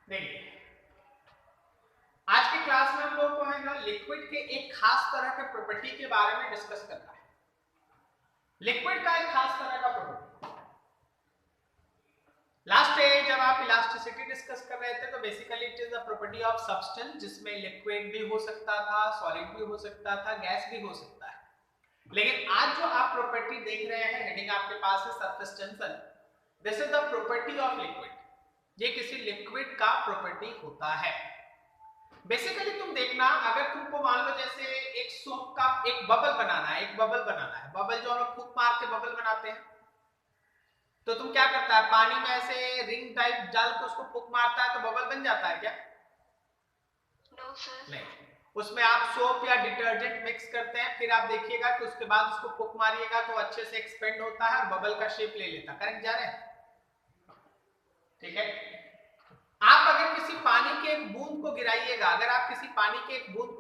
देखिए, आज की क्लास में हम लोग को है ना लिक्विड के एक खास तरह के प्रॉपर्टी के बारे में डिस्कस करना है। लिक्विड का एक खास तरह का प्रॉपर्टी, लास्ट डे जब आप इलास्टिसिटी डिस्कस कर रहे थे तो basically it is the property of substance, जिसमें लिक्विड भी हो सकता था, सॉलिड भी हो सकता था, गैस भी हो सकता है। लेकिन आज जो आप प्रॉपर्टी देख रहे हैं, हेडिंग आपके पास है surface tension. This is the property of liquid. ये किसी लिक्विड का प्रॉपर्टी होता है। बेसिकली तुम देखना, अगर तुमको मान लो जैसे एक सोप का एक बबल बनाना है, बबल जो हम लोग फूंक मार के बबल बनाते हैं, तो तुम क्या करता है, पानी में ऐसे रिंग टाइप डाल के उसको फूंक मारता है तो बबल बन जाता है क्या? नो सर, नहीं। उसमें आप सोप या डिटर्जेंट मिक्स करते हैं, फिर आप देखिएगा कि उसके बाद उसको फूंक मारिएगा तो अच्छे से एक्सपेंड होता है और बबल का शेप ले लेता है। करेक्ट जा रहे हैं? ठीक है। आप अगर किसी पानी के एक बूंद को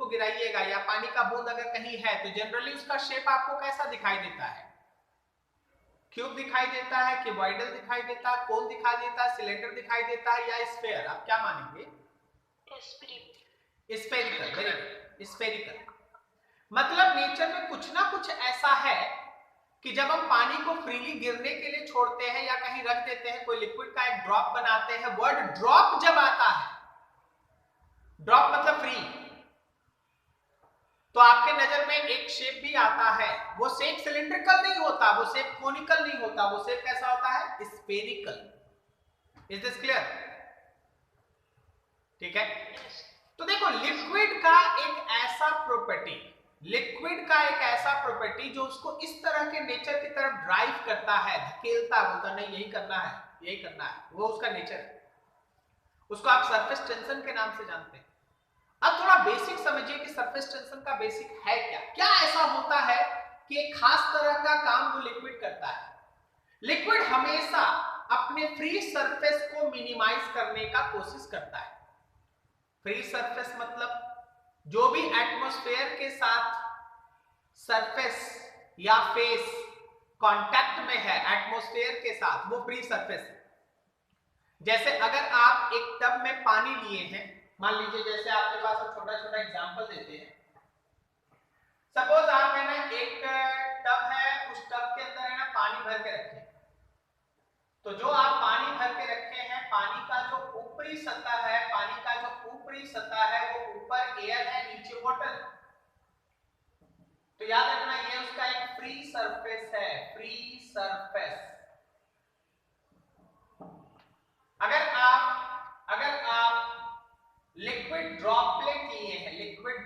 गिराइएगा, या पानी का बूंद अगर कहीं है तो जनरली उसका शेप आपको कैसा दिखाई देता है? क्यूब दिखाई देता है, क्यूबॉइडल दिखाई देता है, कोन दिखाई देता है, सिलेंडर दिखाई देता है, या स्फेयर? आप क्या मानेंगे? स्फेरिकल। Very good, spherical. मतलब नेचर में कुछ ना कुछ ऐसा है कि जब हम पानी को फ्रीली गिरने के लिए छोड़ते हैं या कहीं रख देते हैं, कोई लिक्विड का एक ड्रॉप बनाते हैं, वर्ड ड्रॉप जब आता है, ड्रॉप मतलब फ्री, तो आपके नजर में एक शेप भी आता है। वो शेप सिलिंड्रिकल नहीं होता, वो शेप कोनिकल नहीं होता, वो शेप कैसा होता है? स्फेरिकल। Is this clear? ठीक है। तो देखो, लिक्विड का एक ऐसा प्रॉपर्टी जो उसको इस तरह के नेचर की तरफ ड्राइव करता है, धकेलता, बोलता नहीं यही करना है, वो उसका नेचर है। उसको आप सरफेस टेंशन के नाम से जानते हैं। अब थोड़ा बेसिक समझिए कि सरफेस टेंशन का बेसिक है क्या ऐसा होता है कि एक खास तरह का काम वो लिक्विड करता है। लिक्विड हमेशा अपने फ्री सरफेस को मिनिमाइज करने का कोशिश करता है। फ्री सरफेस मतलब जो भी एटमॉस्फेयर के साथ सरफेस या फेस कांटेक्ट में है एटमॉस्फेयर के साथ, वो फ्री सरफेस है। जैसे अगर आप एक टब में पानी लिए हैं, मान लीजिए जैसे आपके पास हम छोटा छोटा एग्जांपल देते हैं। सपोज आप है ना एक टब है, उस टब के अंदर है ना पानी भर के रखे, तो जो आप पानी भर के रखे हैं, पानी का जो ऊपरी सतह है वो ऊपर एयर है, नीचे वाटर है। तो याद रखना ये उसका एक फ्री सरफेस है, फ्री सरफेस। अगर आप लिक्विड ड्रॉपलेट लिए हैं, लिक्विड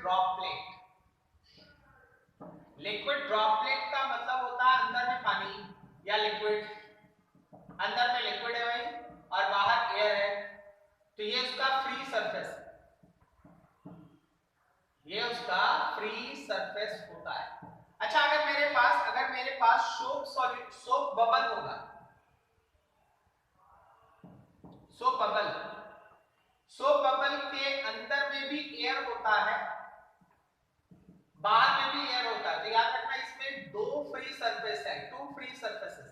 ड्रॉपलेट का मतलब होता है अंदर में पानी या लिक्विड, अंदर में लिक्विड है भाई और बाहर एयर है, तो ये उसका फ्री सरफेस है, ये उसका फ्री सरफेस होता है। अच्छा, अगर मेरे पास सोप बबल होगा, सोप बबल के अंदर में भी एयर होता है, बाहर में भी एयर होता है। तो याद रखना इसमें दो फ्री सरफेस है, टू फ्री सरफेसेस,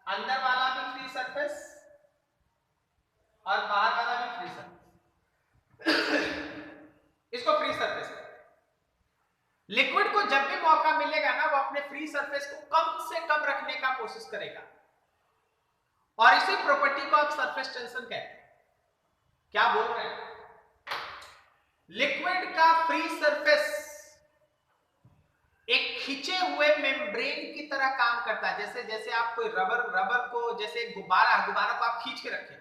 अंदर वाला भी फ्री सरफेस और बाहर वाला भी फ्री सरफेस। इसको फ्री सरफेस कहते हैं। लिक्विड को जब भी मौका मिलेगा ना, वो अपने फ्री सरफेस को कम से कम रखने का कोशिश करेगा, और इसी प्रॉपर्टी को आप सरफेस टेंशन कहते हैं। क्या बोल रहे हैं? लिक्विड का फ्री सरफेस एक खींचे हुए मेम्ब्रेन की तरह काम करता है। जैसे आप कोई रबर को, जैसे गुब्बारा को आप खींच के रखें,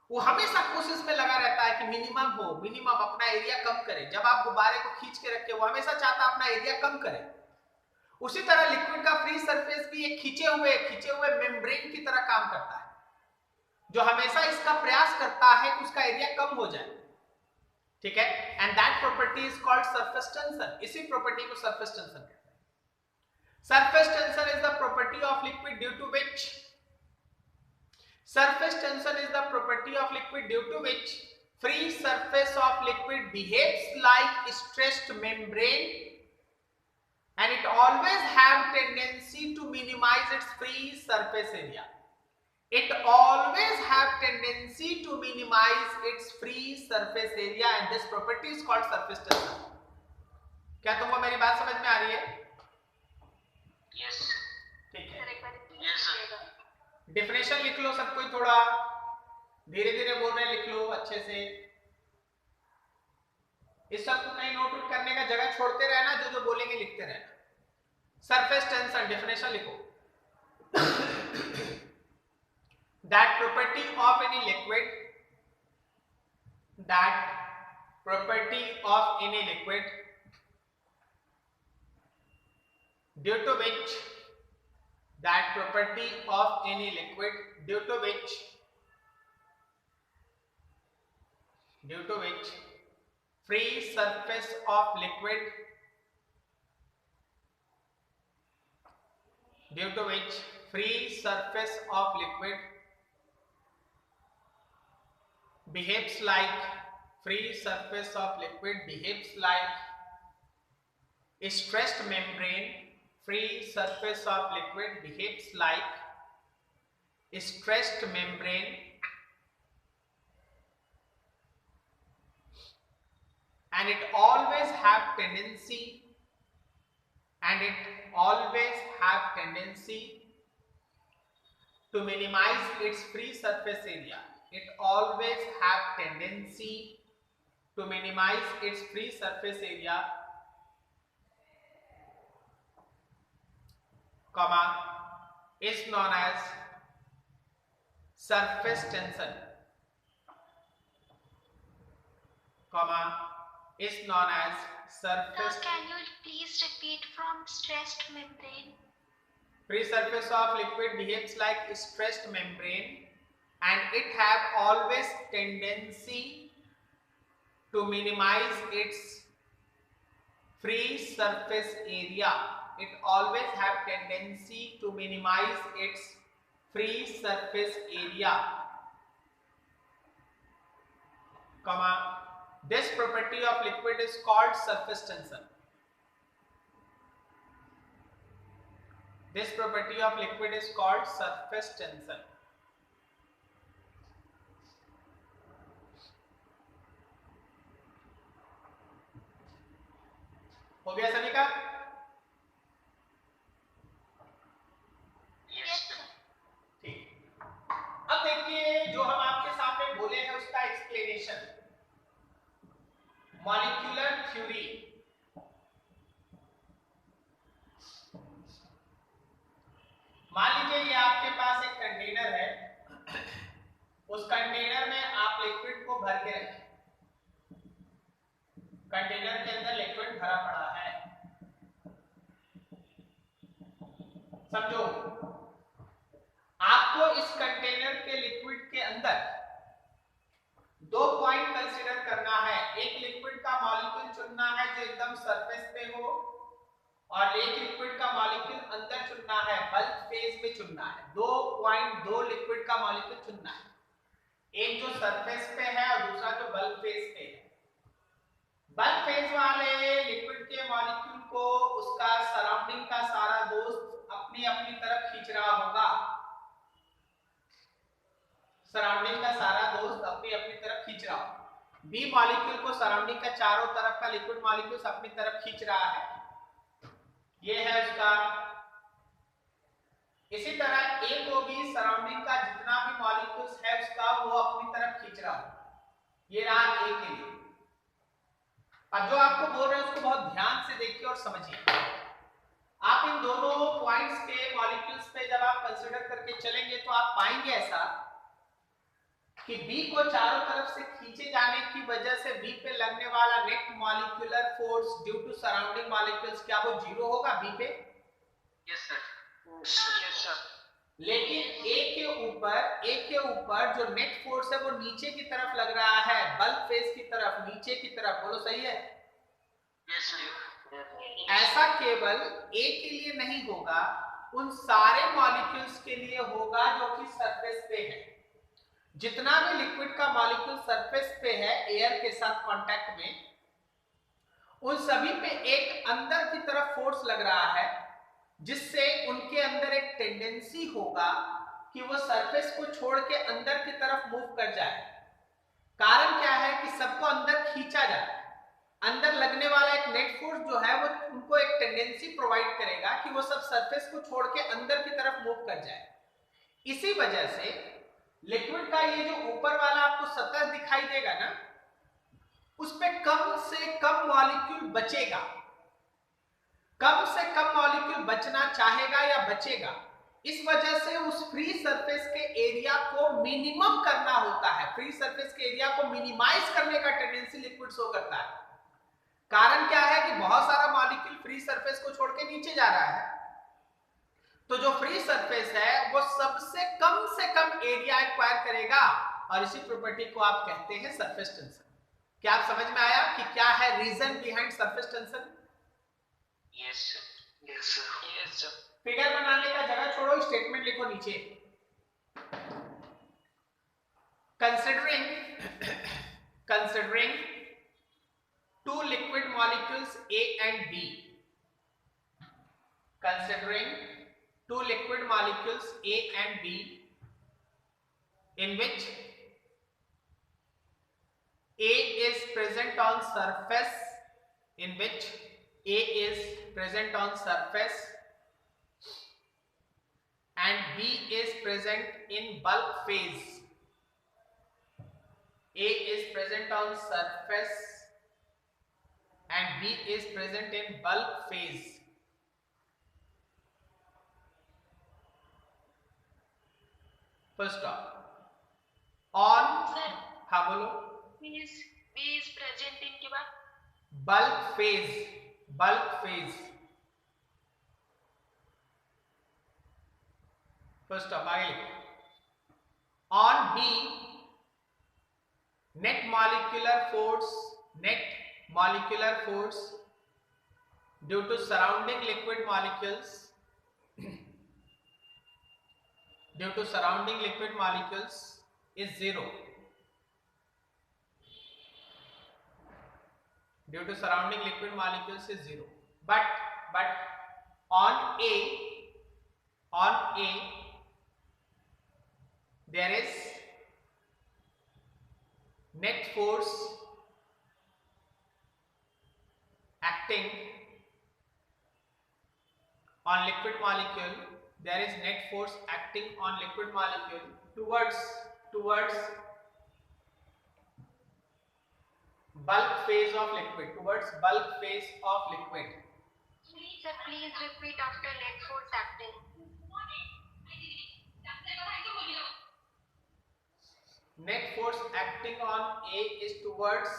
वो हमेशा कोशिश में लगा रहता है कि मिनिमम अपना एरिया कम करे। जब आप गुब्बारे को खींच के रखें, वो हमेशा चाहता है अपना एरिया कम करे। उसी तरह लिक्विड का फ्री सरफेस भी एक खींचे हुए मेम्ब्रेन की तरह काम करता है, जो हमेशा इसका प्रयास करता है कि उसका एरिया कम हो जाए। ठीक है, and that property is called surface tension. इसी प्रॉपर्टी को सरफेस टेंशन कहते हैं। Surface tension is the property of liquid due to which free surface of liquid behaves like stressed membrane, and it always have tendency to minimize its free surface area. It always have tendency to minimize its free surface area and this property is called surface tension. क्या तुमको मेरी बात समझ में आ रही है? Yes ठीक है, यस डेफिनेशन लिख लो सब कोई, थोड़ा धीरे धीरे बोल रहे हैं, लिख लो अच्छे से। इस सब को कहीं नोट आउट करने का जगह छोड़ते रहना, जो जो बोलेंगे लिखते रहना। सरफेस टेंशन डेफिनेशन लिखो। That property of any liquid, that property of any liquid due to which, that property of any liquid due to which free surface of liquid, due to which free surface of liquid behaves like, free surface of liquid behaves like a stressed membrane, free surface of liquid behaves like a stressed membrane and it always have tendency to minimize its free surface area. It always have tendency to minimize its free surface area, comma, is known as surface tension, comma, is known as surface. Can you please repeat from stressed membrane? Free surface of liquid behaves like a stressed membrane and it have always tendency to minimize its free surface area. It always have tendency to minimize its free surface area, comma, this property of liquid is called surface tension. This property of liquid is called surface tension. हो गया सभी का? ठीक। अब देखिए जो हम आपके सामने बोले हैं उसका एक्सप्लेनेशन, मॉलिक्यूलर थ्योरी। मान लीजिए ये आपके पास एक कंटेनर है, उस कंटेनर में आप लिक्विड को भर के रखें, कंटेनर के अंदर लिक्विड भरा पड़ा है, समझो। आपको इस कंटेनर के लिक्विड के अंदर दो पॉइंट कंसीडर करना है, एक लिक्विड का मॉलिक्यूल चुनना है जो एकदम सरफेस पे हो और एक लिक्विड का मॉलिक्यूल अंदर चुनना है, बल्क फेज में चुनना है। दो लिक्विड का मॉलिक्यूल चुनना है, एक जो सरफेस पे है और दूसरा जो बल्क फेज पे है। बल्क फेज वाले लिक्विड के मॉलिक्यूल को उसका सराउंडिंग का सारा दोस्त अपनी अपनी तरफ खींच रहा होगा, सराउंडिंग का सारा दोस्त अपनी अपनी तरफ खींच रहा होगा। बी मॉलिक्यूल को सराउंडिंग का चारों तरफ का लिक्विड मॉलिक्यूल अपनी तरफ खींच रहा है, ये है उसका। इसी तरह ए को भी सराउंडिंग का जितना भी मॉलिक्यूल्स है उसका वो अपनी तरफ खींच रहा होगा, ये रहा ए के लिए। अब जो आपको बोल रहे हैं उसको बहुत ध्यान से देखिए और समझिए। आप इन दोनों पॉइंट्स के मॉलिक्यूल्स पे जब आप कंसीडर करके चलेंगे तो आप पाएंगे ऐसा कि बी को चारों तरफ से खींचे जाने की वजह से बी पे लगने वाला net molecular force due to surrounding molecules क्या वो जीरो होगा बी पे? Yes sir. लेकिन ए के ऊपर जो नेट फोर्स है वो नीचे की तरफ लग रहा है, बल्क फेज की तरफ, नीचे की तरफ। बोलो सही है? Yes sir. ऐसा केवल ए के लिए नहीं होगा, उन सारे मॉलिक्यूल्स के लिए होगा जो कि सरफेस पे है। जितना भी लिक्विड का मॉलिक्यूल सरफेस पे है एयर के साथ कांटेक्ट में, उन सभी पे एक अंदर की तरफ फोर्स लग रहा है जिससे उनके अंदर एक टेंडेंसी होगा कि वो सरफेस को छोड़ के अंदर की तरफ मूव कर जाए। कारण क्या है कि सबको अंदर खींचा जाए, अंदर लगने वाला एक नेट फोर्स जो है वो उनको एक टेंडेंसी प्रोवाइड करेगा कि वो सब सरफेस को छोड़ के अंदर की तरफ मूव कर जाए। इसी वजह से लिक्विड का ये जो ऊपर वाला आपको सतह दिखाई देगा ना, उस पे कम से कम मॉलिक्यूल बचेगा, कम से कम मॉलिक्यूल बचना चाहेगा या बचेगा। इस वजह से उस फ्री सरफेस के एरिया को मिनिमम करना होता है, फ्री सरफेस के एरिया को मिनिमाइज करने का टेंडेंसी लिक्विड शो करता है। कारण क्या है कि बहुत सारा मॉलिक्यूल फ्री सरफेस को छोड़ के नीचे जा रहा है, तो जो फ्री सरफेस है वो सबसे कम एरिया एक्वायर करेगा, और इसी प्रॉपर्टी को आप कहते हैं सरफेस टेंशन। क्या आप समझ में आया कि क्या है reason behind surface tension? Yes sir, yes sir, yes sir. Figure बनाने का जगह छोड़ो, स्टेटमेंट लिखो नीचे। Considering two liquid molecules A and B, considering two liquid molecules A and B in which A is present on surface, in which A is present on surface and B is present in bulk phase. A is present on surface and B is present in bulk phase. Full stop. On Sir, हाँ बोलो। B is present in के बाद bulk phase, bulk phase. Full stop. आगे लिखो। On B, net molecular force due to surrounding liquid molecules is zero. Due to surrounding liquid molecules is zero. But on A there is net force acting on liquid molecule. There is net force acting on liquid molecule towards bulk phase of liquid, Sir, please repeat after net force acting. Net force acting on A is towards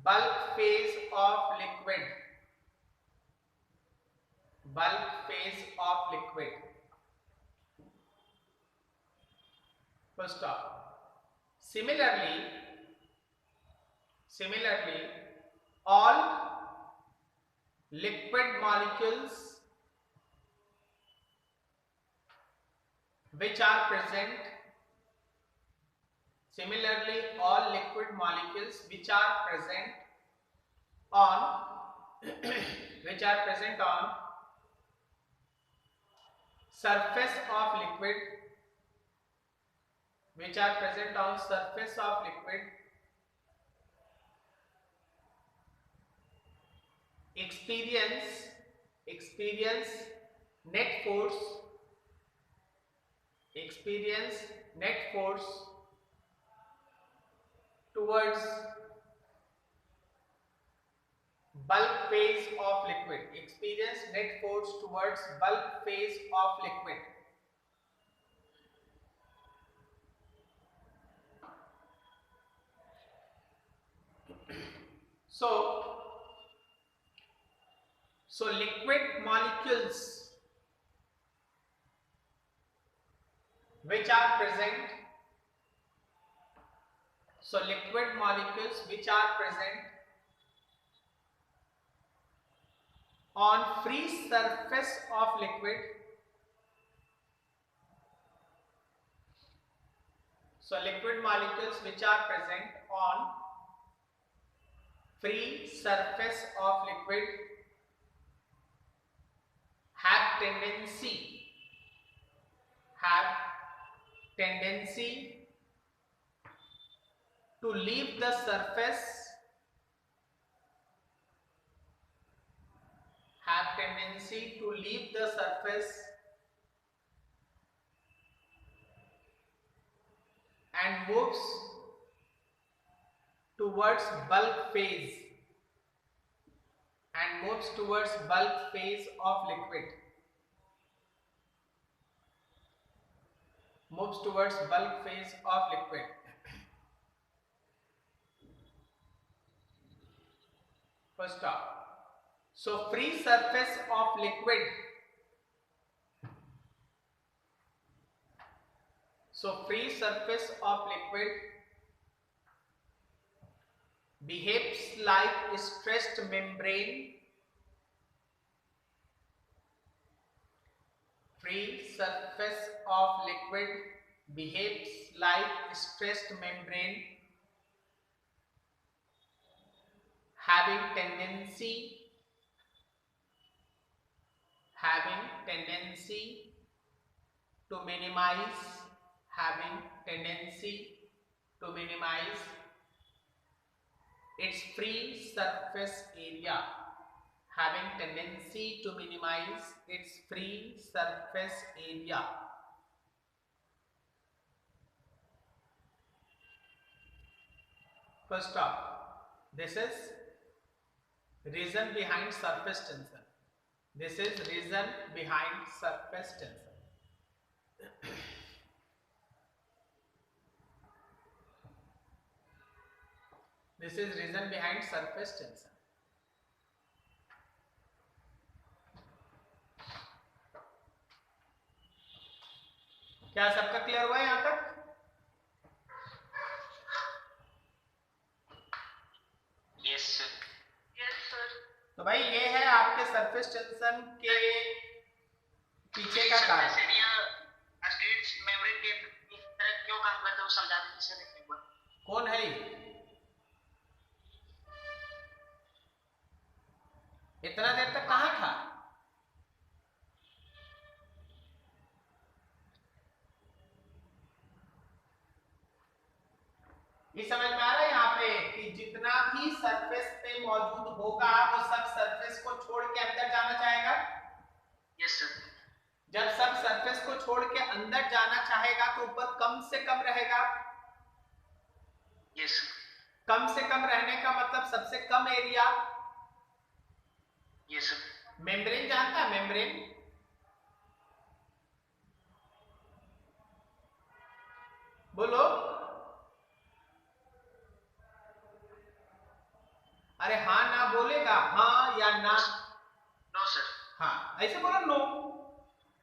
bulk phase of liquid. Full stop. Similarly, all liquid molecules which are present on surface of liquid experience net force towards bulk phase of liquid. So liquid molecules which are present on free surface of liquid, have tendency have tendency to leave the surface, have tendency to leave the surface and moves towards bulk phase, and moves towards bulk phase of liquid, moves towards bulk phase of liquid. First stop. So free surface of liquid, so free surface of liquid behaves like a stressed membrane, free surface of liquid behaves like a stressed membrane having tendency to minimize, its free surface area, having tendency to minimize its free surface area. First stop. This is reason behind surface tension. This is reason behind surface tension. This is reason behind surface tension. क्या सबका clear हुआ है यहां तक? Yes sir. Yes, sir. तो भाई ये है आपके सरफेस टेंशन के पीछे का कारण। स्ट्रेट मेम्ब्रेन के तरह क्यों काम करता है वो समझा दीजिए सर एक बार। कौन है ये? इतना देर तक कहां था? ये समझ में आ रहा है यहाँ पे कि जितना भी सरफेस पे मौजूद होगा वो सब सरफेस को छोड़ के अंदर जाना चाहेगा। Yes sir. जब सब सरफेस को छोड़ के अंदर जाना चाहेगा तो ऊपर कम से कम रहेगा। यस। कम से कम रहने का मतलब सबसे कम एरिया। Yes sir. मेम्ब्रेन जानता है? मेम्ब्रेन बोलो। अरे हाँ ना बोलेगा, हाँ या ना? No sir. हाँ ऐसे बोलो नो।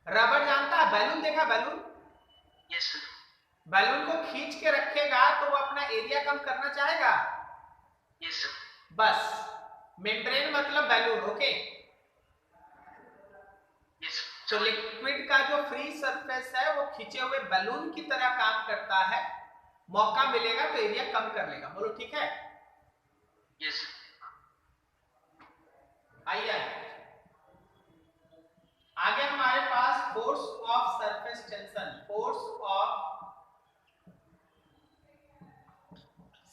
रबर जानता है? बैलून देखा? बैलून? Yes sir. बैलून को खींच के रखेगा तो वो अपना एरिया कम करना चाहेगा। Yes sir. बस मेम्ब्रेन मतलब बैलून। ओके। यस। तो लिक्विड का जो फ्री सरफेस है वो खींचे हुए बैलून की तरह काम करता है। मौका मिलेगा तो एरिया कम कर लेगा। बोलो ठीक है? यस। आइए आगे हमारे पास force of surface tension. Force of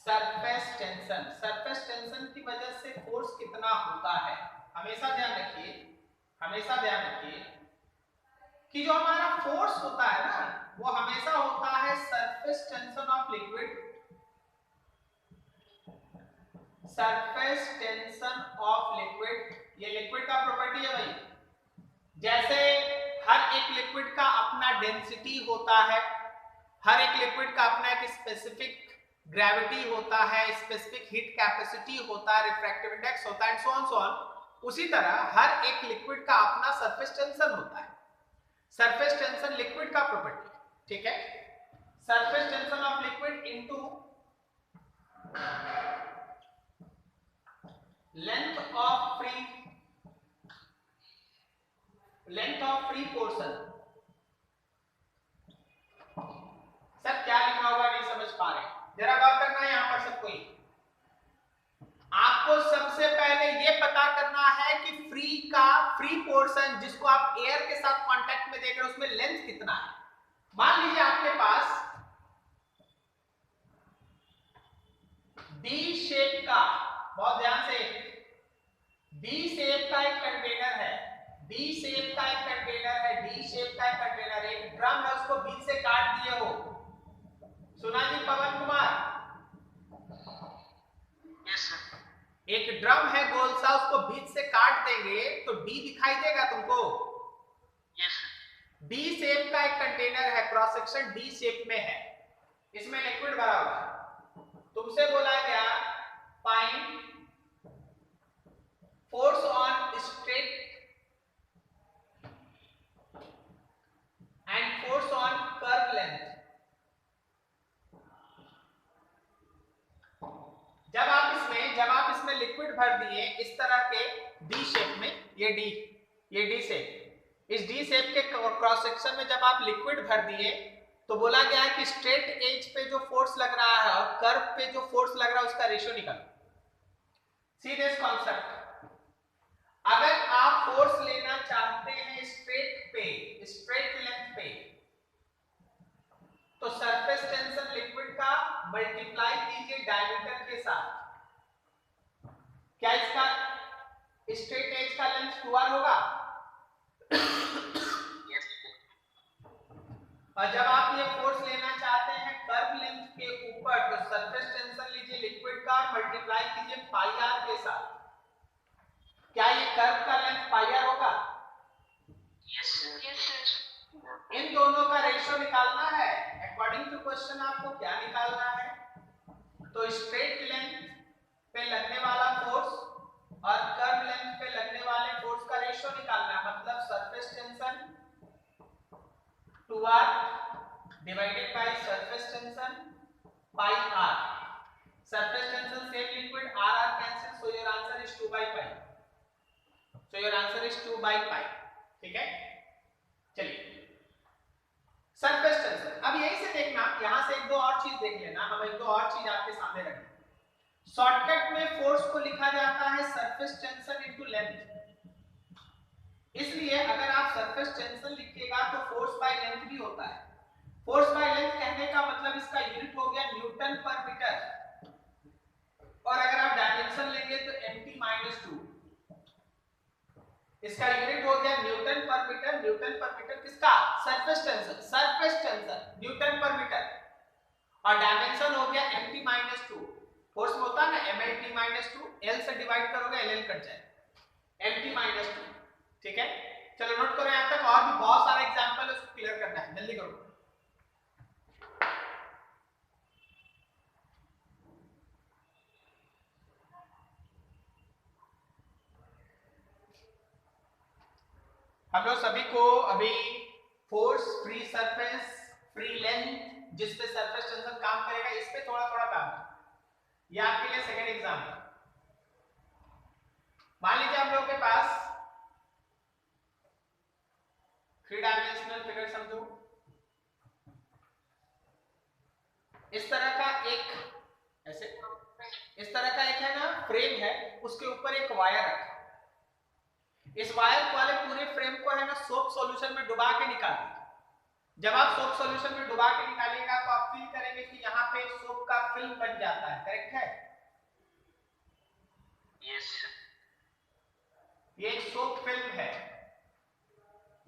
surface tension. Surface tension की वजह से फोर्स कितना होता है? हमेशा ध्यान रखिए, हमेशा ध्यान रखिए कि जो हमारा फोर्स होता है ना वो हमेशा होता है surface tension of liquid. Surface tension of liquid, ये लिक्विड का प्रॉपर्टी है भाई। जैसे हर एक लिक्विड का अपना डेंसिटी होता है, हर एक लिक्विड का अपना एक स्पेसिफिक ग्रेविटी होता है, स्पेसिफिक हीट कैपेसिटी होता है, रिफ्रैक्टिव इंडेक्स होता है, एंड सो ऑन। उसी तरह हर एक लिक्विड का अपना सरफेस टेंशन होता है। सरफेस टेंशन लिक्विड का प्रॉपर्टी, ठीक है? Surface tension of liquid into length of free portion. Sir क्या लिखा होगा नहीं समझ पा रहे, जरा गौर करना है यहां पर सबको। आपको सबसे पहले ये पता करना है कि फ्री पोर्शन जिसको आप एयर के साथ कांटेक्ट में देख रहे हो उसमें लेंथ कितना है। मान लीजिए आपके पास डी शेप का, बहुत ध्यान से, डी शेप का एक कंटेनर है, डी शेप का एक कंटेनर है, डी शेप का एक कंटेनर, एक ड्रम है, उसको बीच से काट दिए हो। सुना जी पवन कुमार? Yes sir. एक ड्रम है गोल सा, उसको बीच से काट देंगे तो डी दिखाई देगा तुमको? यस। डी शेप का एक कंटेनर है, क्रॉस सेक्शन डी शेप में है, इसमें लिक्विड भरा हुआ है। तुमसे बोला गया find force on straight and force on curve length. जब आप इसमें लिक्विड भर दिए इस तरह के डी शेप में, ये डी शेप, इस डी शेप के क्रॉस सेक्शन में जब आप लिक्विड भर दिए तो बोला गया है कि स्ट्रेट एज पे जो फोर्स लग रहा है और कर्व पे जो फोर्स लग रहा है उसका रेशियो निकालो। सी दिस कॉन्सेप्ट, अगर आप फोर्स लेना चाहते हैं स्ट्रेट पे, स्ट्रेट लेंथ पे, तो सरफेस टेंशन लिक्विड का मल्टीप्लाई कीजिए डायमीटर के साथ। क्या इसका स्ट्रेट एज का लेंथ 2r होगा? और जब आप ये फोर्स लेना चाहते हैं कर्व लेंथ के ऊपर तो सरफेस टेंशन लीजिए लिक्विड का और मल्टीप्लाई कीजिए पाई r के साथ। क्या ये कर्व का लेंथ पाई r होगा? Yes sir. इन दोनों का रेशियो निकालना है। अकॉर्डिंग टू क्वेश्चन आपको क्या निकालना है? तो स्ट्रेट लेंथ पे लगने वाला फोर्स और कर्व लेंथ पे लगने वाले फोर्स का रेशियो निकालना है। मतलब surface tension 2r divided by surface tension pi r। Surface tension same liquid, r cancel, so your answer is 2 by pi। So your answer is 2 by pi। ठीक है, चलिए सरफेस टेंशन। अब यहीं से देखना, यहां से एक दो और चीज देख लेना, हम एक दो और चीज आपके सामने रखें। शॉर्टकट में फोर्स को लिखा जाता है सरफेस टेंशन इनटू लेंथ, इसलिए अगर आप सरफेस टेंशन लिखिएगा तो फोर्स बाय लेंथ भी होता है। फोर्स बाय लेंथ कहने का मतलब इसका यूनिट हो गया न्यूटन पर मीटर, और अगर आप डायमेंशन लेंगे तो mt-2, इसका यूनिट हो गया न्यूटन पर मीटर। न्यूटन पर मीटर किसका? Surface tension, surface tension Newton पर मीटर, और डायमेंशन हो गया mt-2। फोर्स में होता है ना mlt-2, l से डिवाइड करोगे ll कट जाए, mt-2। ठीक है, चलो नोट करो यहां तक, और भी बहुत सारे एग्जांपल है, उसको क्लियर करना है, जल्दी करो। हम लोग सभी को अभी force, free surface, free length, जिस पे सरफेस टेंशन काम करेगा, इस पे थोड़ा थोड़ा काम है। ये आपके लिए सेकंड एग्जाम है। मान लीजिए हम लोग के पास 3 डायमेंशनल फिगर समझो, इस तरह का एक, ऐसे इस तरह का एक है ना फ्रेम है, उसके ऊपर एक वायर रखा। इस वायर वाले पूरे फ्रेम को है ना सोप सॉल्यूशन में डुबा के निकालिए। जब आप सोप सॉल्यूशन में डुबा के निकालिएगा तो आप फील करेंगे कि यहाँ पे सोप का फिल्म बन जाता है, करेक्ट है? यस। ये एक सोप फिल्म है,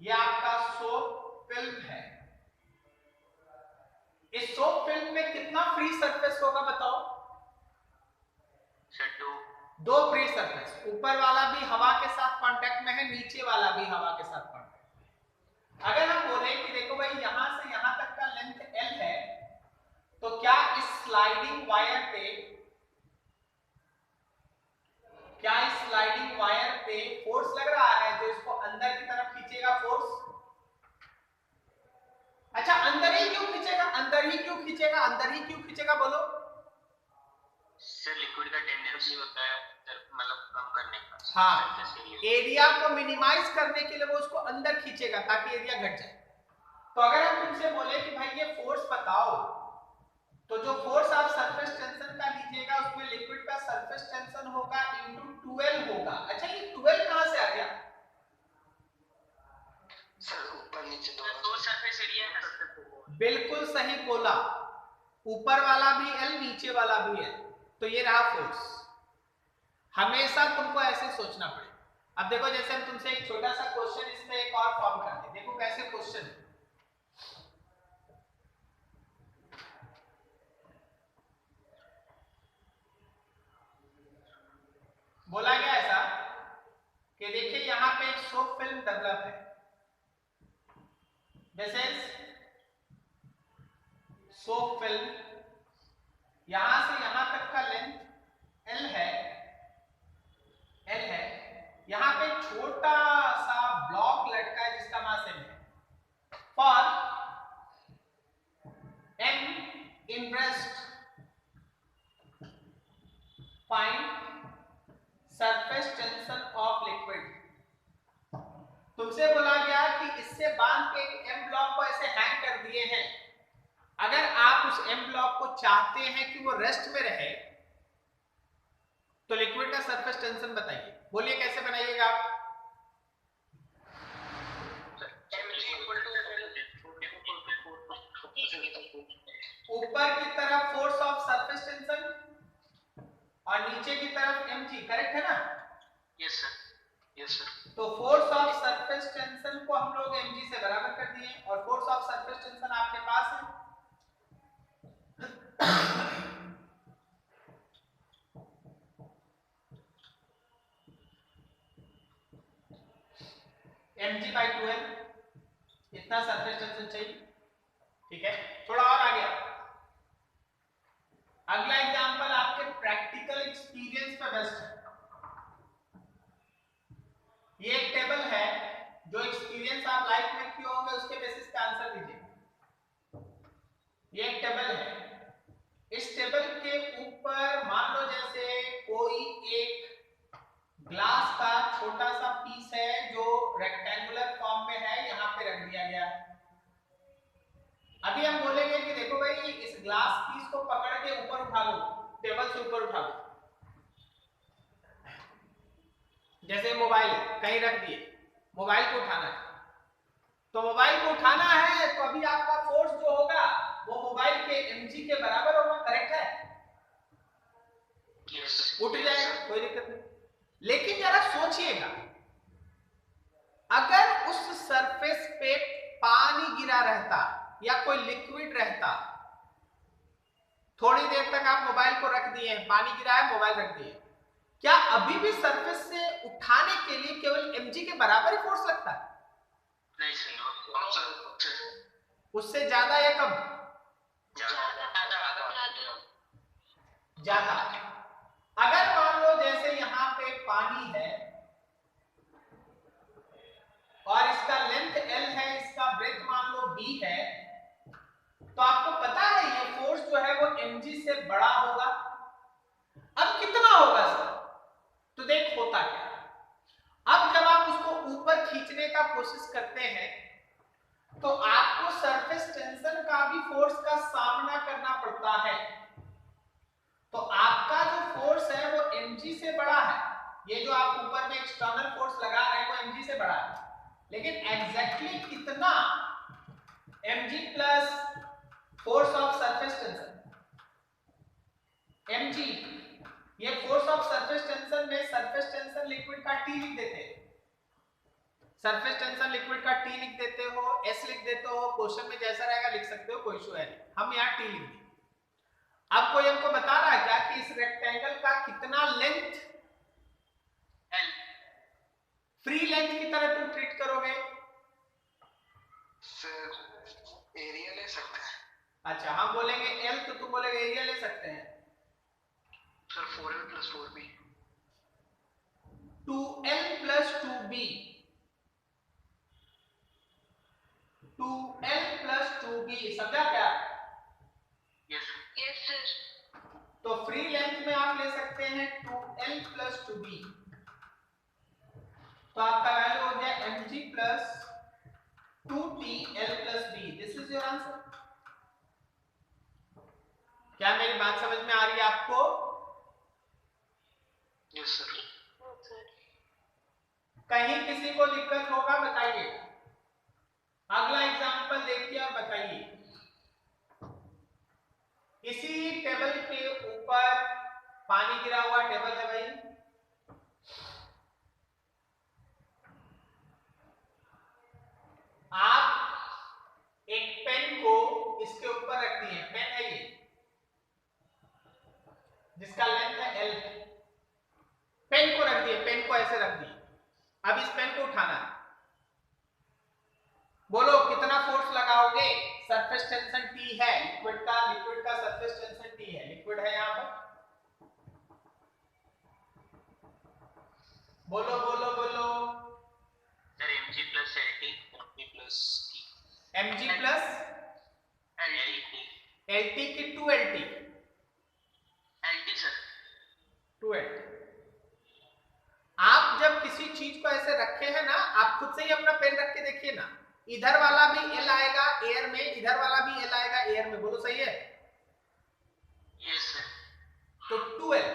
ये आपका सोप फिल्म है। इस सोप फिल्म में कितना फ्री सरफेस होगा बताओ? दो फ्री सरफेस, ऊपर वाला भी हवा के साथ कांटेक्ट में है, नीचे वाला भी हवा के साथ कांटेक्ट। अगर हम बोले कि देखो भाई यहां से यहां तक का लेंथ l है, तो क्या इस स्लाइडिंग वायर पे फोर्स लग रहा है जो इसको अंदर की तरफ खींचेगा फोर्स? अच्छा, अंदर ही क्यों खींचेगा? अंदर ही क्यों खींचेगा बोलो? सर लिक्विड का टेंडेंसी होता है मतलब कम करने का। हाँ, एरिया को मिनिमाइज करने के लिए वो उसको अंदर खींचेगा ताकि एरिया घट जाए। तो अगर हम तुमसे बोले कि भाई ये फोर्स बताओ, तो जो फोर्स आप सरफेस टेंशन का लीजिएगा उसमें लिक्विड का सरफेस टेंशन होगा इनटू 12 होगा। अच्छा, ये 12 कहां से आ गया? सर ऊपर नीचे दोनों सरफेस एरिया है। बिल्कुल सही बोला, ऊपर वाला भी L नीचे वाला भी L, तो ये रहा फोर्स। हमेशा तुमको ऐसे सोचना पड़ेगा। अब देखो जैसे हम तुमसे एक छोटा सा क्वेश्चन इसमें एक और फॉर्म करते हैं, देखो कैसे क्वेश्चन बोला गया ऐसा कि देखिए यहां पे एक सोप फिल्म डेवलप है, दिस इज सोप फिल्म, यहां से यहां तक का लेंथ L है, यहां पे छोटा सा ब्लॉक लटका है जिसका मास M है। For M in rest find surface tension of liquid। तुमसे बोला गया कि इससे बांध के एक M ब्लॉक को ऐसे हैंग कर दिए हैं, अगर आप उस M ब्लॉक को चाहते हैं कि वो रेस्ट में रहे तो लिक्विड का सरफेस टेंशन बताइए, बोलिए कैसे बनाइएगा आप? ऊपर की तरफ फोर्स ऑफ सरफेस टेंशन और नीचे की तरफ mg, करेक्ट है ना? Yes sir, yes sir. तो फोर्स ऑफ सरफेस टेंशन को हम लोग mg से बराबर कर दिए और फोर्स ऑफ सरफेस टेंशन आपके पास है mg/2l, इतना सरफेस टेंशन चाहिए, ठीक है। थोड़ा और आगे अगला एग्जांपल आपके प्रैक्टिकल एक्सपीरियंस पे बेस्ट है। ये एक टेबल है, जो एक्सपीरियंस आप लाइफ में किए होंगे उसके बेसिस पे आंसर दीजिए। ये एक टेबल है, इस टेबल के ऊपर मान लो जैसे कोई एक ग्लास का छोटा सा पीस है जो रेक्टेंगुलर फॉर्म में है, यहां पे रख दिया गया है। अभी हम बोलेंगे कि देखो भाई इस ग्लास पीस को पकड़ के ऊपर उठा लो, टेबल से ऊपर उठा लो, जैसे मोबाइल कहीं रख दिए, मोबाइल को उठाना है, तो मोबाइल को उठाना है तो अभी आपका फोर्स जो होगा वो मोबाइल के mg के बराबर होगा, करेक्ट है? उठ जाएगा, कोई दिक्कत नहीं। लेकिन जरा सोचिएगा, अगर उस सरफेस पे पानी गिरा रहता या कोई लिक्विड रहता, थोड़ी देर तक आप मोबाइल को रख दिए, पानी गिरा है, मोबाइल रख दिए, क्या अभी भी सरफेस से उठाने के लिए केवल mg के बराबर ही फोर्स लगता है? नहीं सर, उससे ज्यादा या कम? ज्यादा। अगर मान लो जैसे यहां पे पानी है और इसका लेंथ L है, इसका ब्रेथ मान लो B है, तो आपको पता है ये फोर्स जो है वो mg से बड़ा होगा। अब कितना होगा सर? तो देख होता क्या, अब जब आप उसको ऊपर खींचने का कोशिश करते हैं तो आपको सरफेस टेंशन का भी फोर्स का सामना करना पड़ता है, तो आपका जो फोर्स है वो mg से बड़ा है। ये जो आप ऊपर में एक्सटर्नल फोर्स लगा रहे हैं वो mg से बड़ा है, लेकिन एग्जैक्टली कितना mg plus force of surface tension, mg, ये फोर्स ऑफ सरफेस टेंशन में सरफेस टेंशन लिक्विड का T लिख देते हैं, सरफेस टेंशन लिक्विड का T लिख देते हो, S लिख देते हो, क्वेश्चन में जैसा रहेगा लिख सकते हो, कोई इशू है नहीं, हम यहाँ T लिख देंगे। अब कोई हमको बता रहा है क्या कि इस रेक्टेंगल का कितना लेंथ L, फ्री लेंथ की तरह तुम ट्रीट करोगे? सर एरिया ले सकते हैं। अच्छा, हम बोलेंगे L तो तुम बोलेगे एरिया ले सकते हैं। Sir 4L + 4B, 2L + 2B, 2L + 2B, समझा क्या? Yes Yes, sir. तो फ्री लेंथ में आप ले सकते हैं 2L + 2B, तो आपका वैल्यू हो गया mg + 2TL + B, this is your answer. क्या मेरी बात समझ में आ रही है आपको? Yes sir. कहीं किसी को दिक्कत होगा बताइए। अगला एग्जांपल देखिए। टेबल के ऊपर पानी गिरा हुआ टेबल है भाई, आप एक पेन को इसके ऊपर रख दिए, पेन है ये जिसका लेंथ है L, पेन को रख दिए, पेन को ऐसे रख दिए। अब इस पेन को उठाना है, बोलो कितना फोर्स लगाओगे? सरफेस टेंशन T है, लिक्विड का सरफेस टेंशन T है, लिक्विड है यहां पर, बोलो बोलो बोलो sir mg plus lt mg plus lt की 2lt सर 2lt। आप जब किसी चीज को ऐसे रखे हैं ना, आप खुद से ही अपना पेन रख के देखिए ना, इधर वाला भी L आएगा एयर में, इधर वाला भी L आएगा एयर में, बोलो सही है? Yes sir. तो 2L।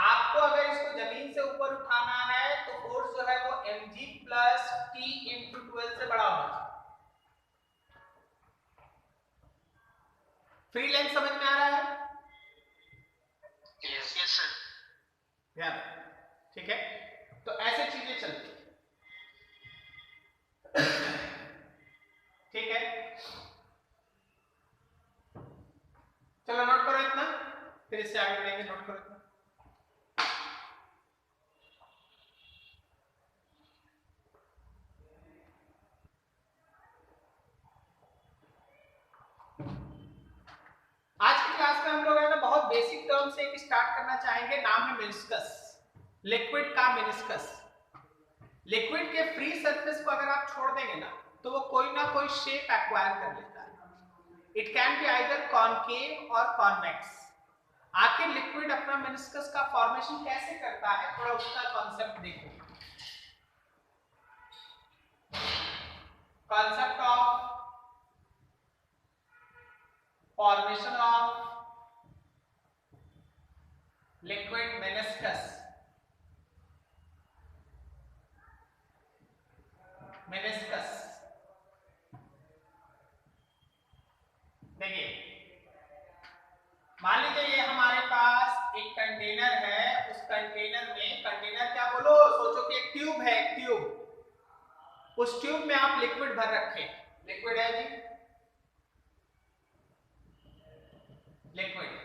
आपको अगर इसको जमीन से ऊपर उठाना है तो फोर्स जो है वो mg plus t into 2L से बड़ा होगा। फ्री लेंथ समझ में आ रहा है? Yes sir. यार ठीक है, तो ऐसे चीजें चलती है, ठीक है। चलो नोट करो इतना, फिर इससे आगे बढ़ेंगे। नोट करो इतना। आज की क्लास में हम लोग है ना बहुत बेसिक टर्म से एक स्टार्ट करना चाहेंगे, नाम है मेनिस्कस, लिक्विड का मेनिस्कस। लिक्विड के फ्री सरफेस को अगर आप छोड़ देंगे ना तो वो कोई ना कोई शेप एक्वायर कर लेता है। It can be either concave और कॉन्वेक्स। आखिर लिक्विड अपना मेनिस्कस का फॉर्मेशन कैसे करता है, थोड़ा उसका कॉन्सेप्ट देखो। Concept of formation of liquid meniscus. Meniscus देखिए, मान लीजिए ये हमारे पास एक कंटेनर है, उस कंटेनर में, कंटेनर क्या बोलो, सोचो कि एक ट्यूब है, एक ट्यूब, उस ट्यूब में आप लिक्विड भर रखे, लिक्विड है जी, लिक्विड